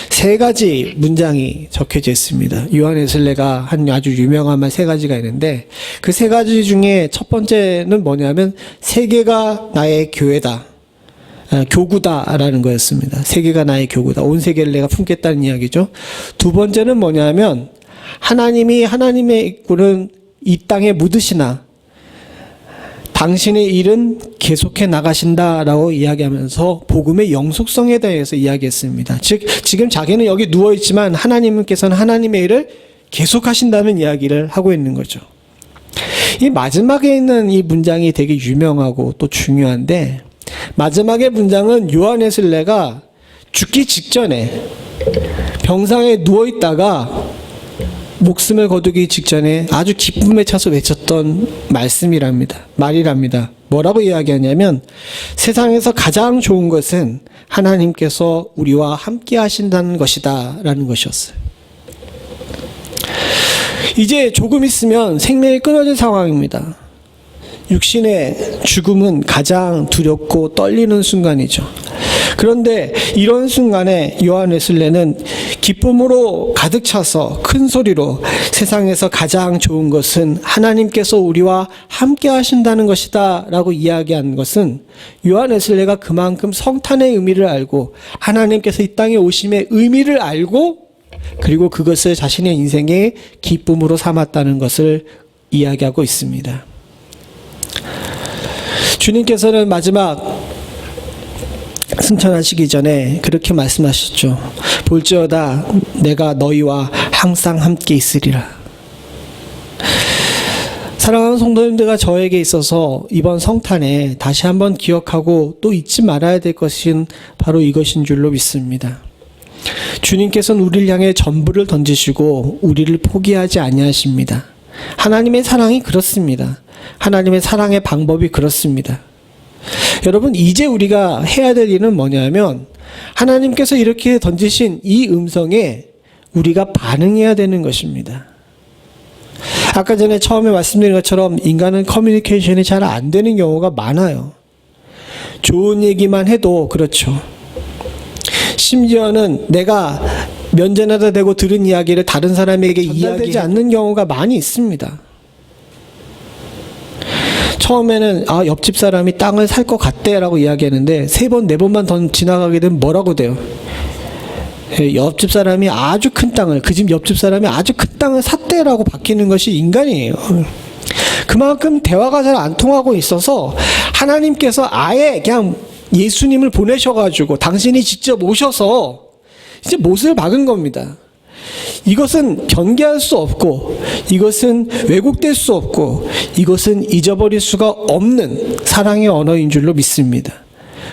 세 가지 문장이 적혀져 있습니다. 요한 웨슬레가 한 아주 유명한 말 세 가지가 있는데, 그 세 가지 중에 첫 번째는 뭐냐면 세계가 나의 교회다, 교구다라는 거였습니다. 세계가 나의 교구다. 온 세계를 내가 품겠다는 이야기죠. 두 번째는 뭐냐면 하나님이 하나님의 꾼은 이 땅에 묻으시나 당신의 일은 계속해 나가신다라고 이야기하면서 복음의 영속성에 대해서 이야기했습니다. 즉 지금 자기는 여기 누워있지만 하나님께서는 하나님의 일을 계속하신다는 이야기를 하고 있는 거죠. 이 마지막에 있는 이 문장이 되게 유명하고 또 중요한데, 마지막의 문장은 요한 웨슬레가 죽기 직전에 병상에 누워있다가 목숨을 거두기 직전에 아주 기쁨에 차서 외쳤던 말이랍니다. 뭐라고 이야기하냐면, 세상에서 가장 좋은 것은 하나님께서 우리와 함께 하신다는 것이다 라는 것이었어요. 이제 조금 있으면 생명이 끊어질 상황입니다. 육신의 죽음은 가장 두렵고 떨리는 순간이죠. 그런데 이런 순간에 요한 웨슬레는 기쁨으로 가득 차서 큰 소리로 세상에서 가장 좋은 것은 하나님께서 우리와 함께 하신다는 것이다 라고 이야기한 것은, 요한 웨슬레가 그만큼 성탄의 의미를 알고 하나님께서 이 땅에 오심의 의미를 알고, 그리고 그것을 자신의 인생의 기쁨으로 삼았다는 것을 이야기하고 있습니다. 주님께서는 마지막 승천하시기 전에 그렇게 말씀하셨죠. 볼지어다 내가 너희와 항상 함께 있으리라. 사랑하는 성도님들과 저에게 있어서 이번 성탄에 다시 한번 기억하고 또 잊지 말아야 될 것은 바로 이것인 줄로 믿습니다. 주님께서는 우리를 향해 전부를 던지시고 우리를 포기하지 아니하십니다. 하나님의 사랑이 그렇습니다. 하나님의 사랑의 방법이 그렇습니다. 여러분, 이제 우리가 해야 될 일은 뭐냐면, 하나님께서 이렇게 던지신 이 음성에 우리가 반응해야 되는 것입니다. 아까 전에 처음에 말씀드린 것처럼 인간은 커뮤니케이션이 잘 안 되는 경우가 많아요. 좋은 얘기만 해도 그렇죠. 심지어는 내가 면전에다 대고 들은 이야기를 다른 사람에게 이야기하지 않는 경우가 많이 있습니다. 처음에는 옆집 사람이 땅을 살 것 같대라고 이야기하는데 3번, 4번만 더 지나가게 되면 뭐라고 돼요? 옆집 사람이 아주 큰 땅을, 그 집 옆집 사람이 아주 큰 땅을 샀대라고 바뀌는 것이 인간이에요. 그만큼 대화가 잘 안 통하고 있어서 하나님께서 아예 그냥 예수님을 보내셔가지고 당신이 직접 오셔서 이제 못을 박은 겁니다. 이것은 변개할 수 없고, 이것은 왜곡될 수 없고, 이것은 잊어버릴 수가 없는 사랑의 언어인 줄로 믿습니다.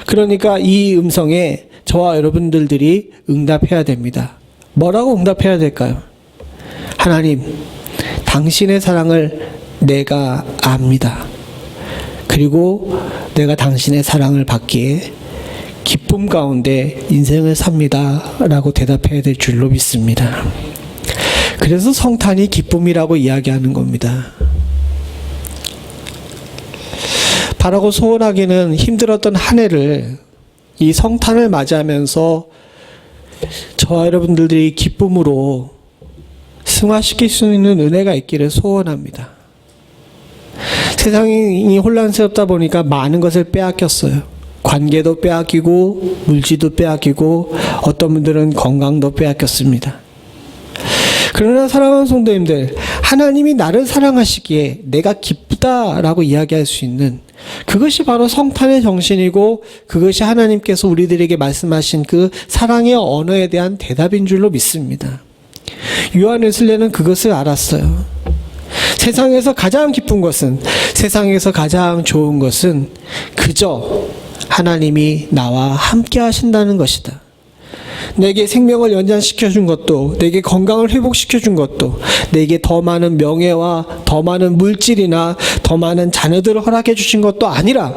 그러니까 이 음성에 저와 여러분들이 응답해야 됩니다. 뭐라고 응답해야 될까요? 하나님, 당신의 사랑을 내가 압니다. 그리고 내가 당신의 사랑을 받기에 기쁨 가운데 인생을 삽니다. 라고 대답해야 될 줄로 믿습니다. 그래서 성탄이 기쁨이라고 이야기하는 겁니다. 바라고 소원하기는 힘들었던 한 해를 이 성탄을 맞이하면서 저와 여러분들이 기쁨으로 승화시킬 수 있는 은혜가 있기를 소원합니다. 세상이 혼란스럽다 보니까 많은 것을 빼앗겼어요. 관계도 빼앗기고 물질도 빼앗기고 어떤 분들은 건강도 빼앗겼습니다. 그러나 사랑하는 성도님들, 하나님이 나를 사랑하시기에 내가 기쁘다라고 이야기할 수 있는 그것이 바로 성탄의 정신이고 그것이 하나님께서 우리들에게 말씀하신 그 사랑의 언어에 대한 대답인 줄로 믿습니다. 요한 웨슬레는 그것을 알았어요. 세상에서 가장 기쁜 것은, 세상에서 가장 좋은 것은 그저 하나님이 나와 함께 하신다는 것이다. 내게 생명을 연장시켜 준 것도, 내게 건강을 회복시켜 준 것도, 내게 더 많은 명예와 더 많은 물질이나 더 많은 자녀들을 허락해 주신 것도 아니라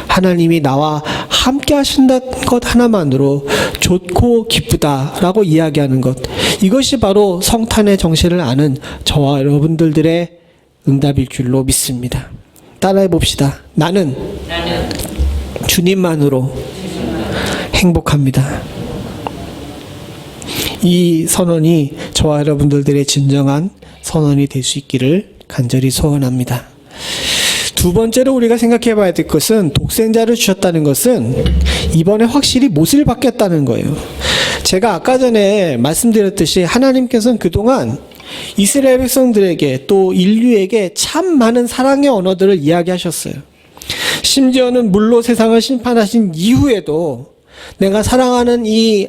하나님이 나와 함께 하신다는 것 하나만으로 좋고 기쁘다라고 이야기하는 것, 이것이 바로 성탄의 정신을 아는 저와 여러분들의 응답일 줄로 믿습니다. 따라해 봅시다. 나는 주님만으로 행복합니다. 이 선언이 저와 여러분들의 진정한 선언이 될 수 있기를 간절히 소원합니다. 두 번째로 우리가 생각해 봐야 될 것은, 독생자를 주셨다는 것은 이번에 확실히 못을 받겠다는 거예요. 제가 아까 전에 말씀드렸듯이 하나님께서는 그동안 이스라엘 백성들에게 또 인류에게 참 많은 사랑의 언어들을 이야기하셨어요. 심지어는 물로 세상을 심판하신 이후에도 내가 사랑하는 이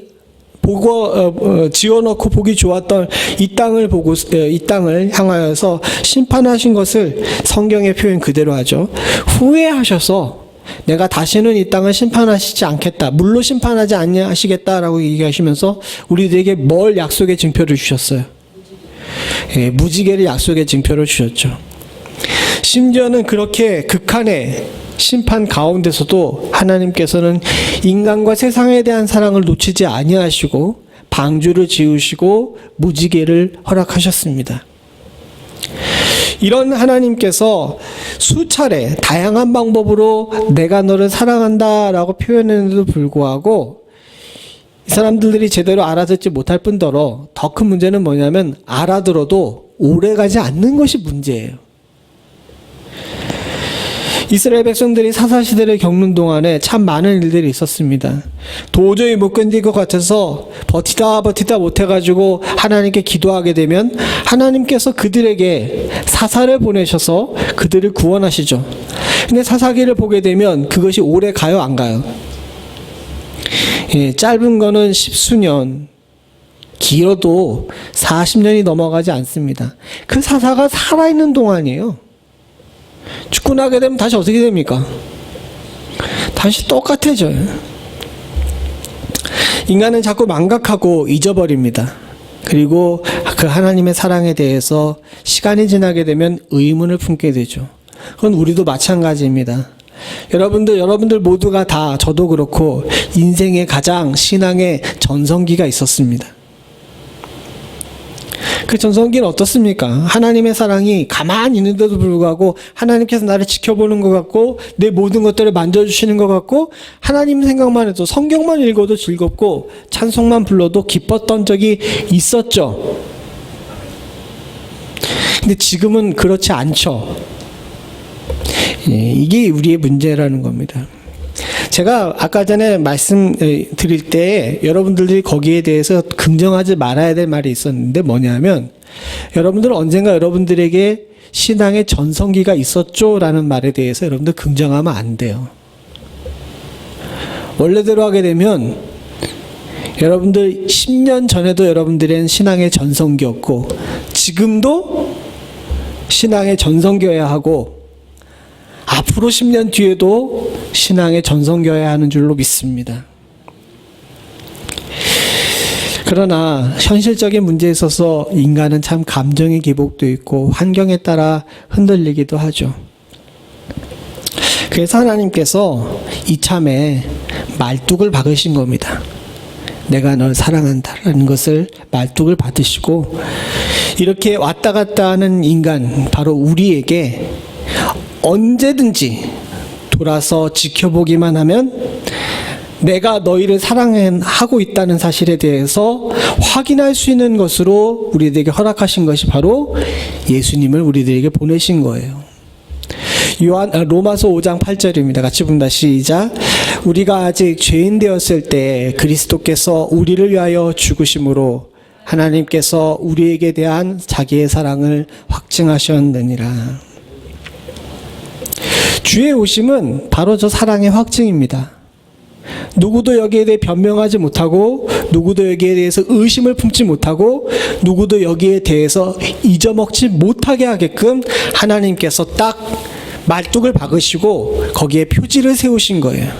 지어놓고 보기 좋았던 이 땅을 보고, 이 땅을 향하여서 심판하신 것을 성경의 표현 그대로 하죠. 후회하셔서 내가 다시는 이 땅을 심판하시지 않겠다, 물로 심판하지 않으시겠다라고 얘기하시면서 우리들에게 뭘 약속의 증표를 주셨어요? 예, 무지개를 약속의 증표를 주셨죠. 심지어는 그렇게 극한의 심판 가운데서도 하나님께서는 인간과 세상에 대한 사랑을 놓치지 아니하시고 방주를 지으시고 무지개를 허락하셨습니다. 이런 하나님께서 수차례 다양한 방법으로 내가 너를 사랑한다라고 표현했는데도 불구하고 이 사람들이 제대로 알아듣지 못할 뿐더러 더 큰 문제는 뭐냐면 알아들어도 오래가지 않는 것이 문제예요. 이스라엘 백성들이 사사시대를 겪는 동안에 참 많은 일들이 있었습니다. 도저히 못 견딜 것 같아서 버티다 못해가지고 하나님께 기도하게 되면 하나님께서 그들에게 사사를 보내셔서 그들을 구원하시죠. 근데 사사기를 보게 되면 그것이 오래 가요, 안 가요? 예, 짧은 거는 10수년, 길어도 40년이 넘어가지 않습니다. 그 사사가 살아있는 동안이에요. 죽고 나게 되면 다시 어떻게 됩니까? 다시 똑같아져요. 인간은 자꾸 망각하고 잊어버립니다. 그리고 그 하나님의 사랑에 대해서 시간이 지나게 되면 의문을 품게 되죠. 그건 우리도 마찬가지입니다. 여러분들 모두가 다, 저도 그렇고 인생의 가장 신앙의 전성기가 있었습니다. 그 전성기는 어떻습니까? 하나님의 사랑이 가만히 있는데도 불구하고 하나님께서 나를 지켜보는 것 같고 내 모든 것들을 만져주시는 것 같고 하나님 생각만 해도, 성경만 읽어도 즐겁고 찬송만 불러도 기뻤던 적이 있었죠. 근데 지금은 그렇지 않죠. 이게 우리의 문제라는 겁니다. 제가 아까 전에 말씀드릴 때 여러분들이 거기에 대해서 긍정하지 말아야 될 말이 있었는데 뭐냐면, 여러분들은 언젠가 여러분들에게 신앙의 전성기가 있었죠? 라는 말에 대해서 여러분들 긍정하면 안 돼요. 원래대로 하게 되면 여러분들 10년 전에도 여러분들은 신앙의 전성기였고 지금도 신앙의 전성기여야 하고 앞으로 10년 뒤에도 신앙의 전성기여야 하는 줄로 믿습니다. 그러나 현실적인 문제에 있어서 인간은 참 감정의 기복도 있고 환경에 따라 흔들리기도 하죠. 그래서 하나님께서 이참에 말뚝을 박으신 겁니다. 내가 널 사랑한다라는 것을 말뚝을 받으시고 이렇게 왔다 갔다 하는 인간 바로 우리에게 언제든지 돌아서 지켜보기만 하면 내가 너희를 사랑하고 있다는 사실에 대해서 확인할 수 있는 것으로 우리들에게 허락하신 것이 바로 예수님을 우리들에게 보내신 거예요. 로마서 5장 8절입니다. 같이 봅니다. 시작. 우리가 아직 죄인 되었을 때 그리스도께서 우리를 위하여 죽으심으로 하나님께서 우리에게 대한 자기의 사랑을 확증하셨느니라. 주의 오심은 바로 저 사랑의 확증입니다. 누구도 여기에 대해 변명하지 못하고 누구도 여기에 대해서 의심을 품지 못하고 누구도 여기에 대해서 잊어먹지 못하게 하게끔 하나님께서 딱 말뚝을 박으시고 거기에 표지를 세우신 거예요.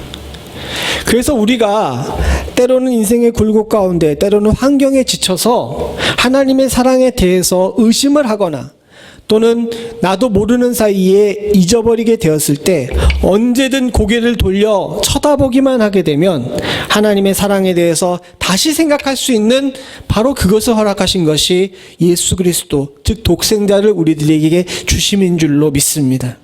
그래서 우리가 때로는 인생의 굴곡 가운데 때로는 환경에 지쳐서 하나님의 사랑에 대해서 의심을 하거나 또는 나도 모르는 사이에 잊어버리게 되었을 때 언제든 고개를 돌려 쳐다보기만 하게 되면 하나님의 사랑에 대해서 다시 생각할 수 있는 바로 그것을 허락하신 것이 예수 그리스도, 즉 독생자를 우리들에게 주심인 줄로 믿습니다.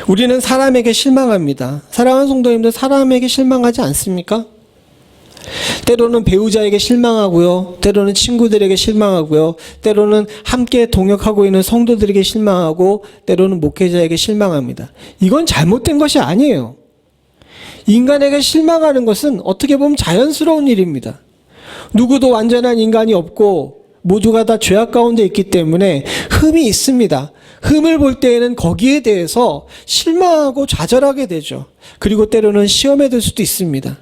우리는 사람에게 실망합니다. 사랑하는 성도님들, 사람에게 실망하지 않습니까? 때로는 배우자에게 실망하고요. 때로는 친구들에게 실망하고요. 때로는 함께 동역하고 있는 성도들에게 실망하고 때로는 목회자에게 실망합니다. 이건 잘못된 것이 아니에요. 인간에게 실망하는 것은 어떻게 보면 자연스러운 일입니다. 누구도 완전한 인간이 없고 모두가 다 죄악 가운데 있기 때문에 흠이 있습니다. 흠을 볼 때에는 거기에 대해서 실망하고 좌절하게 되죠. 그리고 때로는 시험에 들 수도 있습니다.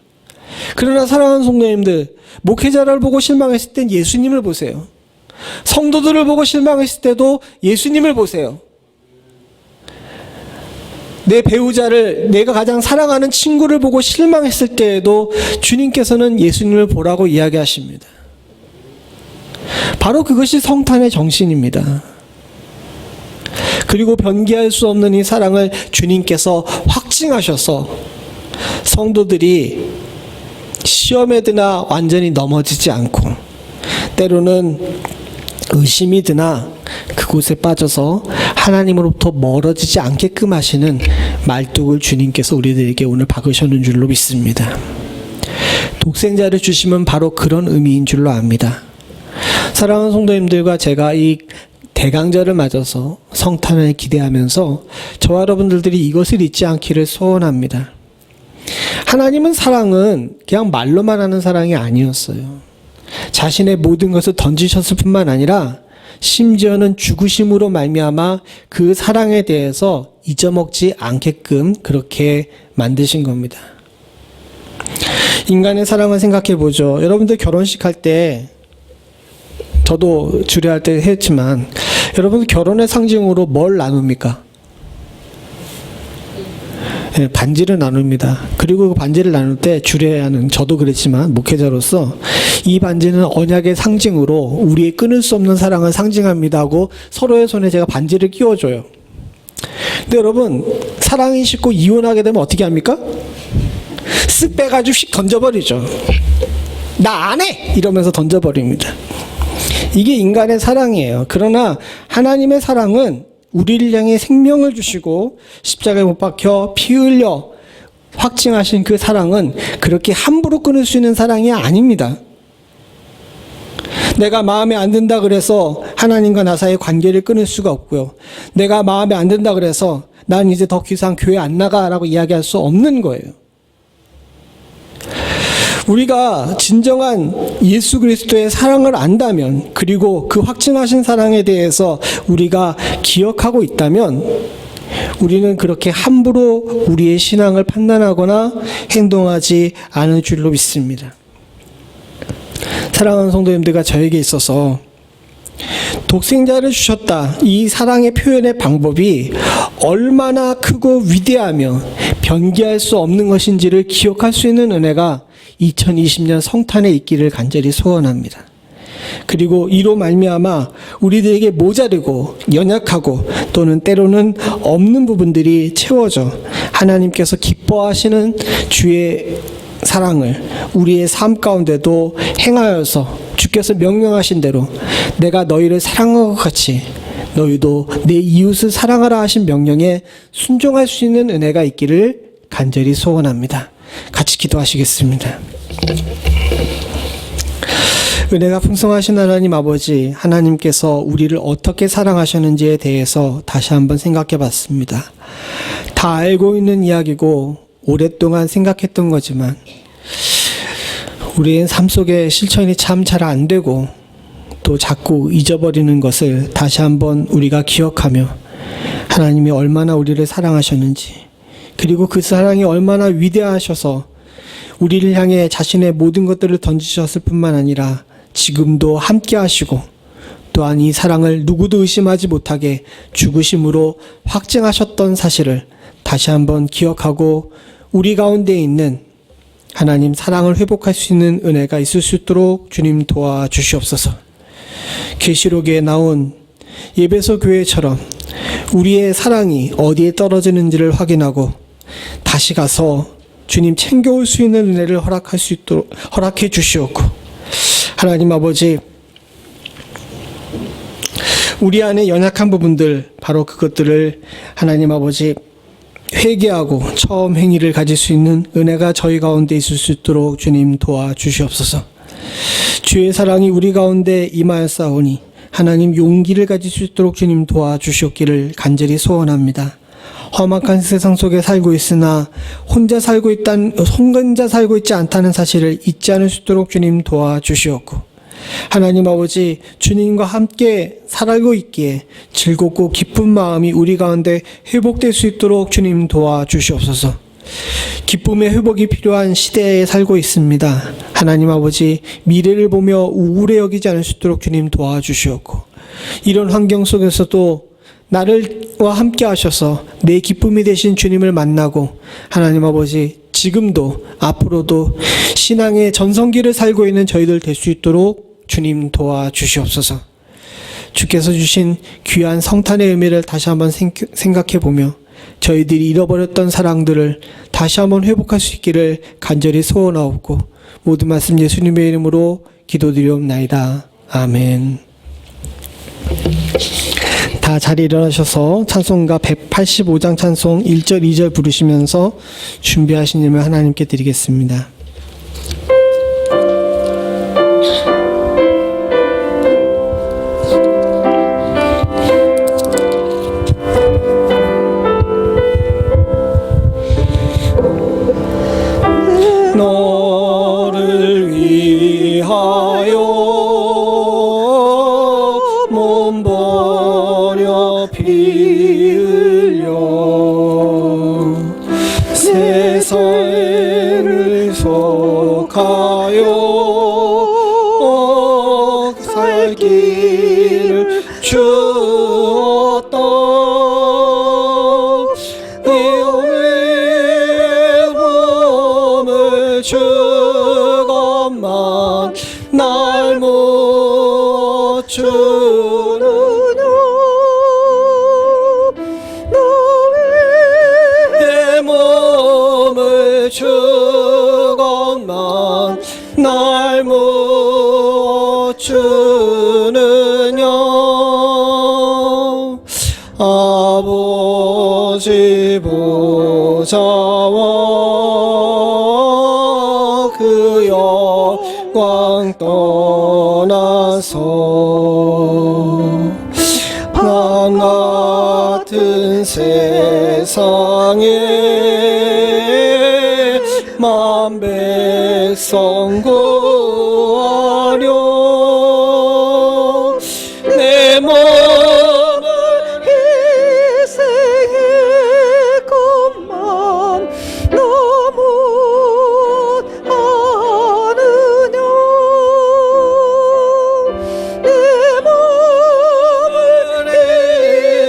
그러나 사랑하는 성도님들, 목회자를 보고 실망했을 땐 예수님을 보세요. 성도들을 보고 실망했을 때도 예수님을 보세요. 내 배우자를, 내가 가장 사랑하는 친구를 보고 실망했을 때에도 주님께서는 예수님을 보라고 이야기하십니다. 바로 그것이 성탄의 정신입니다. 그리고 변기할 수 없는 이 사랑을 주님께서 확증하셔서 성도들이 시험에 드나 완전히 넘어지지 않고 때로는 의심이 드나 그곳에 빠져서 하나님으로부터 멀어지지 않게끔 하시는 말뚝을 주님께서 우리들에게 오늘 박으셨는 줄로 믿습니다. 독생자를 주시면 바로 그런 의미인 줄로 압니다. 사랑하는 성도님들과 제가 이 대강절을 맞아서 성탄을 기대하면서 저와 여러분들이 이것을 잊지 않기를 소원합니다. 하나님은 사랑은 그냥 말로만 하는 사랑이 아니었어요. 자신의 모든 것을 던지셨을 뿐만 아니라 심지어는 죽으심으로 말미암아 그 사랑에 대해서 잊어먹지 않게끔 그렇게 만드신 겁니다. 인간의 사랑을 생각해 보죠. 여러분들 결혼식 할 때 저도 주례할 때 했지만 여러분 결혼의 상징으로 뭘 나눕니까? 네, 반지를 나눕니다. 그리고 그 반지를 나눌 때 주례하는 저도 그랬지만 목회자로서 이 반지는 언약의 상징으로 우리의 끊을 수 없는 사랑을 상징합니다 하고 서로의 손에 제가 반지를 끼워줘요. 근데 여러분 사랑이 식고 이혼하게 되면 어떻게 합니까? 쓱 빼가지고 씩 던져버리죠. 나 안 해! 이러면서 던져버립니다. 이게 인간의 사랑이에요. 그러나 하나님의 사랑은 우리를 향해 생명을 주시고 십자가에 못 박혀 피 흘려 확증하신 그 사랑은 그렇게 함부로 끊을 수 있는 사랑이 아닙니다. 내가 마음에 안 든다 그래서 하나님과 나 사이의 관계를 끊을 수가 없고요. 내가 마음에 안 든다 그래서 난 이제 더 이상 교회 안 나가라고 이야기할 수 없는 거예요. 우리가 진정한 예수 그리스도의 사랑을 안다면 그리고 그 확증하신 사랑에 대해서 우리가 기억하고 있다면 우리는 그렇게 함부로 우리의 신앙을 판단하거나 행동하지 않을 줄로 믿습니다. 사랑하는 성도님들과 저에게 있어서 독생자를 주셨다. 이 사랑의 표현의 방법이 얼마나 크고 위대하며 변기할 수 없는 것인지를 기억할 수 있는 은혜가 2020년 성탄에 있기를 간절히 소원합니다. 그리고 이로 말미암아 우리들에게 모자르고 연약하고 또는 때로는 없는 부분들이 채워져 하나님께서 기뻐하시는 주의 사랑을 우리의 삶 가운데도 행하여서 주께서 명령하신 대로 내가 너희를 사랑한 것 같이 너희도 내 이웃을 사랑하라 하신 명령에 순종할 수 있는 은혜가 있기를 간절히 소원합니다. 같이 기도하시겠습니다. 은혜가 풍성하신 하나님 아버지, 하나님께서 우리를 어떻게 사랑하셨는지에 대해서 다시 한번 생각해 봤습니다. 다 알고 있는 이야기고 오랫동안 생각했던 거지만 우리의 삶 속에 실천이 참 잘 안 되고 또 자꾸 잊어버리는 것을 다시 한번 우리가 기억하며 하나님이 얼마나 우리를 사랑하셨는지, 그리고 그 사랑이 얼마나 위대하셔서 우리를 향해 자신의 모든 것들을 던지셨을 뿐만 아니라 지금도 함께 하시고 또한 이 사랑을 누구도 의심하지 못하게 죽으심으로 확증하셨던 사실을 다시 한번 기억하고 우리 가운데 있는 하나님 사랑을 회복할 수 있는 은혜가 있을 수 있도록 주님 도와주시옵소서. 계시록에 나온 예배소 교회처럼 우리의 사랑이 어디에 떨어지는지를 확인하고 다시 가서 주님 챙겨올 수 있는 은혜를 허락할 수 있도록 허락해 주시옵고, 하나님 아버지, 우리 안에 연약한 부분들, 바로 그것들을 하나님 아버지 회개하고 처음 행위를 가질 수 있는 은혜가 저희 가운데 있을 수 있도록 주님 도와주시옵소서. 주의 사랑이 우리 가운데 임하였사오니 하나님 용기를 가질 수 있도록 주님 도와주시옵기를 간절히 소원합니다. 험악한 세상 속에 살고 있으나 혼자 살고 있지 않다는 사실을 잊지 않을 수 있도록 주님 도와주시옵고, 하나님 아버지, 주님과 함께 살고 있기에 즐겁고 기쁜 마음이 우리 가운데 회복될 수 있도록 주님 도와주시옵소서. 기쁨의 회복이 필요한 시대에 살고 있습니다. 하나님 아버지, 미래를 보며 우울해 여기지 않을 수 있도록 주님 도와주시옵고, 이런 환경 속에서도 나를와 함께 하셔서 내 기쁨이 되신 주님을 만나고 하나님 아버지, 지금도 앞으로도 신앙의 전성기를 살고 있는 저희들 될 수 있도록 주님 도와주시옵소서. 주께서 주신 귀한 성탄의 의미를 다시 한번 생각해 보며 저희들이 잃어버렸던 사랑들을 다시 한번 회복할 수 있기를 간절히 소원하옵고, 모든 말씀 예수님의 이름으로 기도드리옵나이다. 아멘. 다 자리 일어나셔서 찬송가 185장 찬송 1절 2절 부르시면서 준비하신 예물 하나님께 드리겠습니다. 너를 위하여 몸 버려 피 흘려 세상을 속하여 살 길을 주었다. 내 몸을 주건만 날 못 주느냐. 내 몸을 주건만 날 못 주느냐. 아버지 보좌와 그 영광 떠나서 방 같은 세상에 만 백성 구하려 내 몸을 희생했건만 너무 아느냐. 내 몸을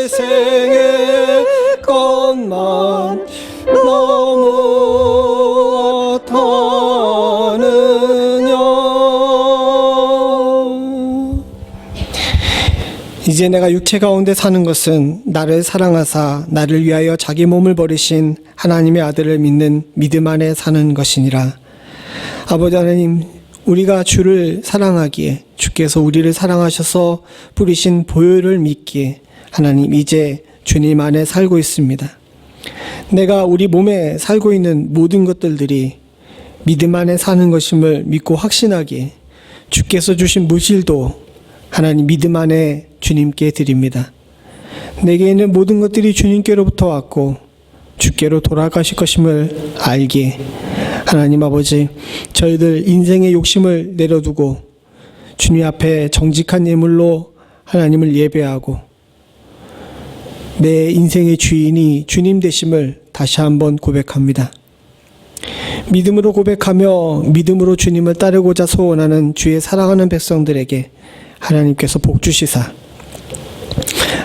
희생했건만 너무 아느냐. 이제 내가 육체 가운데 사는 것은 나를 사랑하사 나를 위하여 자기 몸을 버리신 하나님의 아들을 믿는 믿음 안에 사는 것이니라. 아버지 하나님, 우리가 주를 사랑하기에, 주께서 우리를 사랑하셔서 부리신 보혈을 믿기에 하나님 이제 주님 안에 살고 있습니다. 내가 우리 몸에 살고 있는 모든 것들이 믿음 안에 사는 것임을 믿고 확신하기에 주께서 주신 물질도 하나님 믿음 안에 주님께 드립니다. 내게 있는 모든 것들이 주님께로부터 왔고 주께로 돌아가실 것임을 알기에 하나님 아버지, 저희들 인생의 욕심을 내려두고 주님 앞에 정직한 예물로 하나님을 예배하고 내 인생의 주인이 주님 되심을 다시 한번 고백합니다. 믿음으로 고백하며 믿음으로 주님을 따르고자 소원하는 주의 사랑하는 백성들에게 하나님께서 복 주시사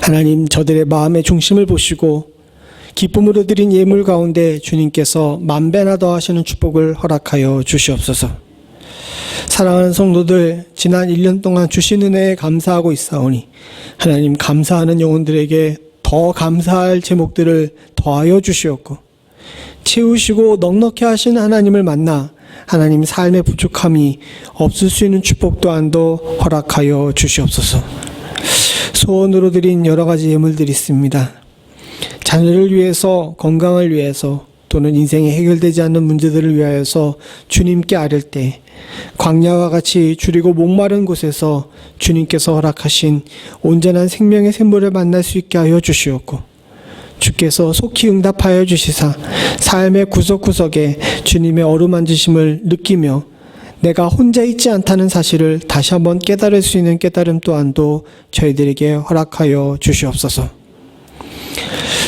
하나님 저들의 마음의 중심을 보시고 기쁨으로 드린 예물 가운데 주님께서 만배나 더하시는 축복을 허락하여 주시옵소서. 사랑하는 성도들, 지난 1년 동안 주신 은혜에 감사하고 있사오니 하나님 감사하는 영혼들에게 더 감사할 제목들을 더하여 주시옵고 채우시고 넉넉히 하신 하나님을 만나 하나님 삶의 부족함이 없을 수 있는 축복 또한도 허락하여 주시옵소서. 소원으로 드린 여러 가지 예물들이 있습니다. 자녀를 위해서, 건강을 위해서, 또는 인생에 해결되지 않는 문제들을 위하여서 주님께 아뢰 때 광야와 같이 주리고 목마른 곳에서 주님께서 허락하신 온전한 생명의 샘물을 만날 수 있게 하여 주시옵고 주께서 속히 응답하여 주시사 삶의 구석구석에 주님의 어루만지심을 느끼며 내가 혼자 있지 않다는 사실을 다시 한번 깨달을 수 있는 깨달음 또한도 저희들에게 허락하여 주시옵소서.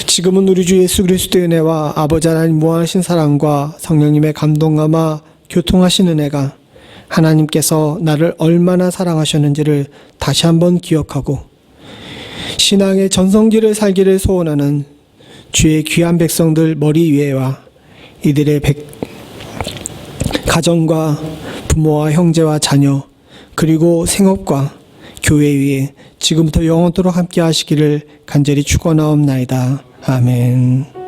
지금은 우리 주 예수 그리스도의 은혜와 아버지 하나님 무한하신 사랑과 성령님의 감동감화 교통하신 은혜가 하나님께서 나를 얼마나 사랑하셨는지를 다시 한번 기억하고 신앙의 전성기를 살기를 소원하는 주의 귀한 백성들 머리 위에와 이들의 가정과 부모와 형제와 자녀 그리고 생업과 교회 위에 지금부터 영원토록 함께 하시기를 간절히 축원하옵나이다. 아멘.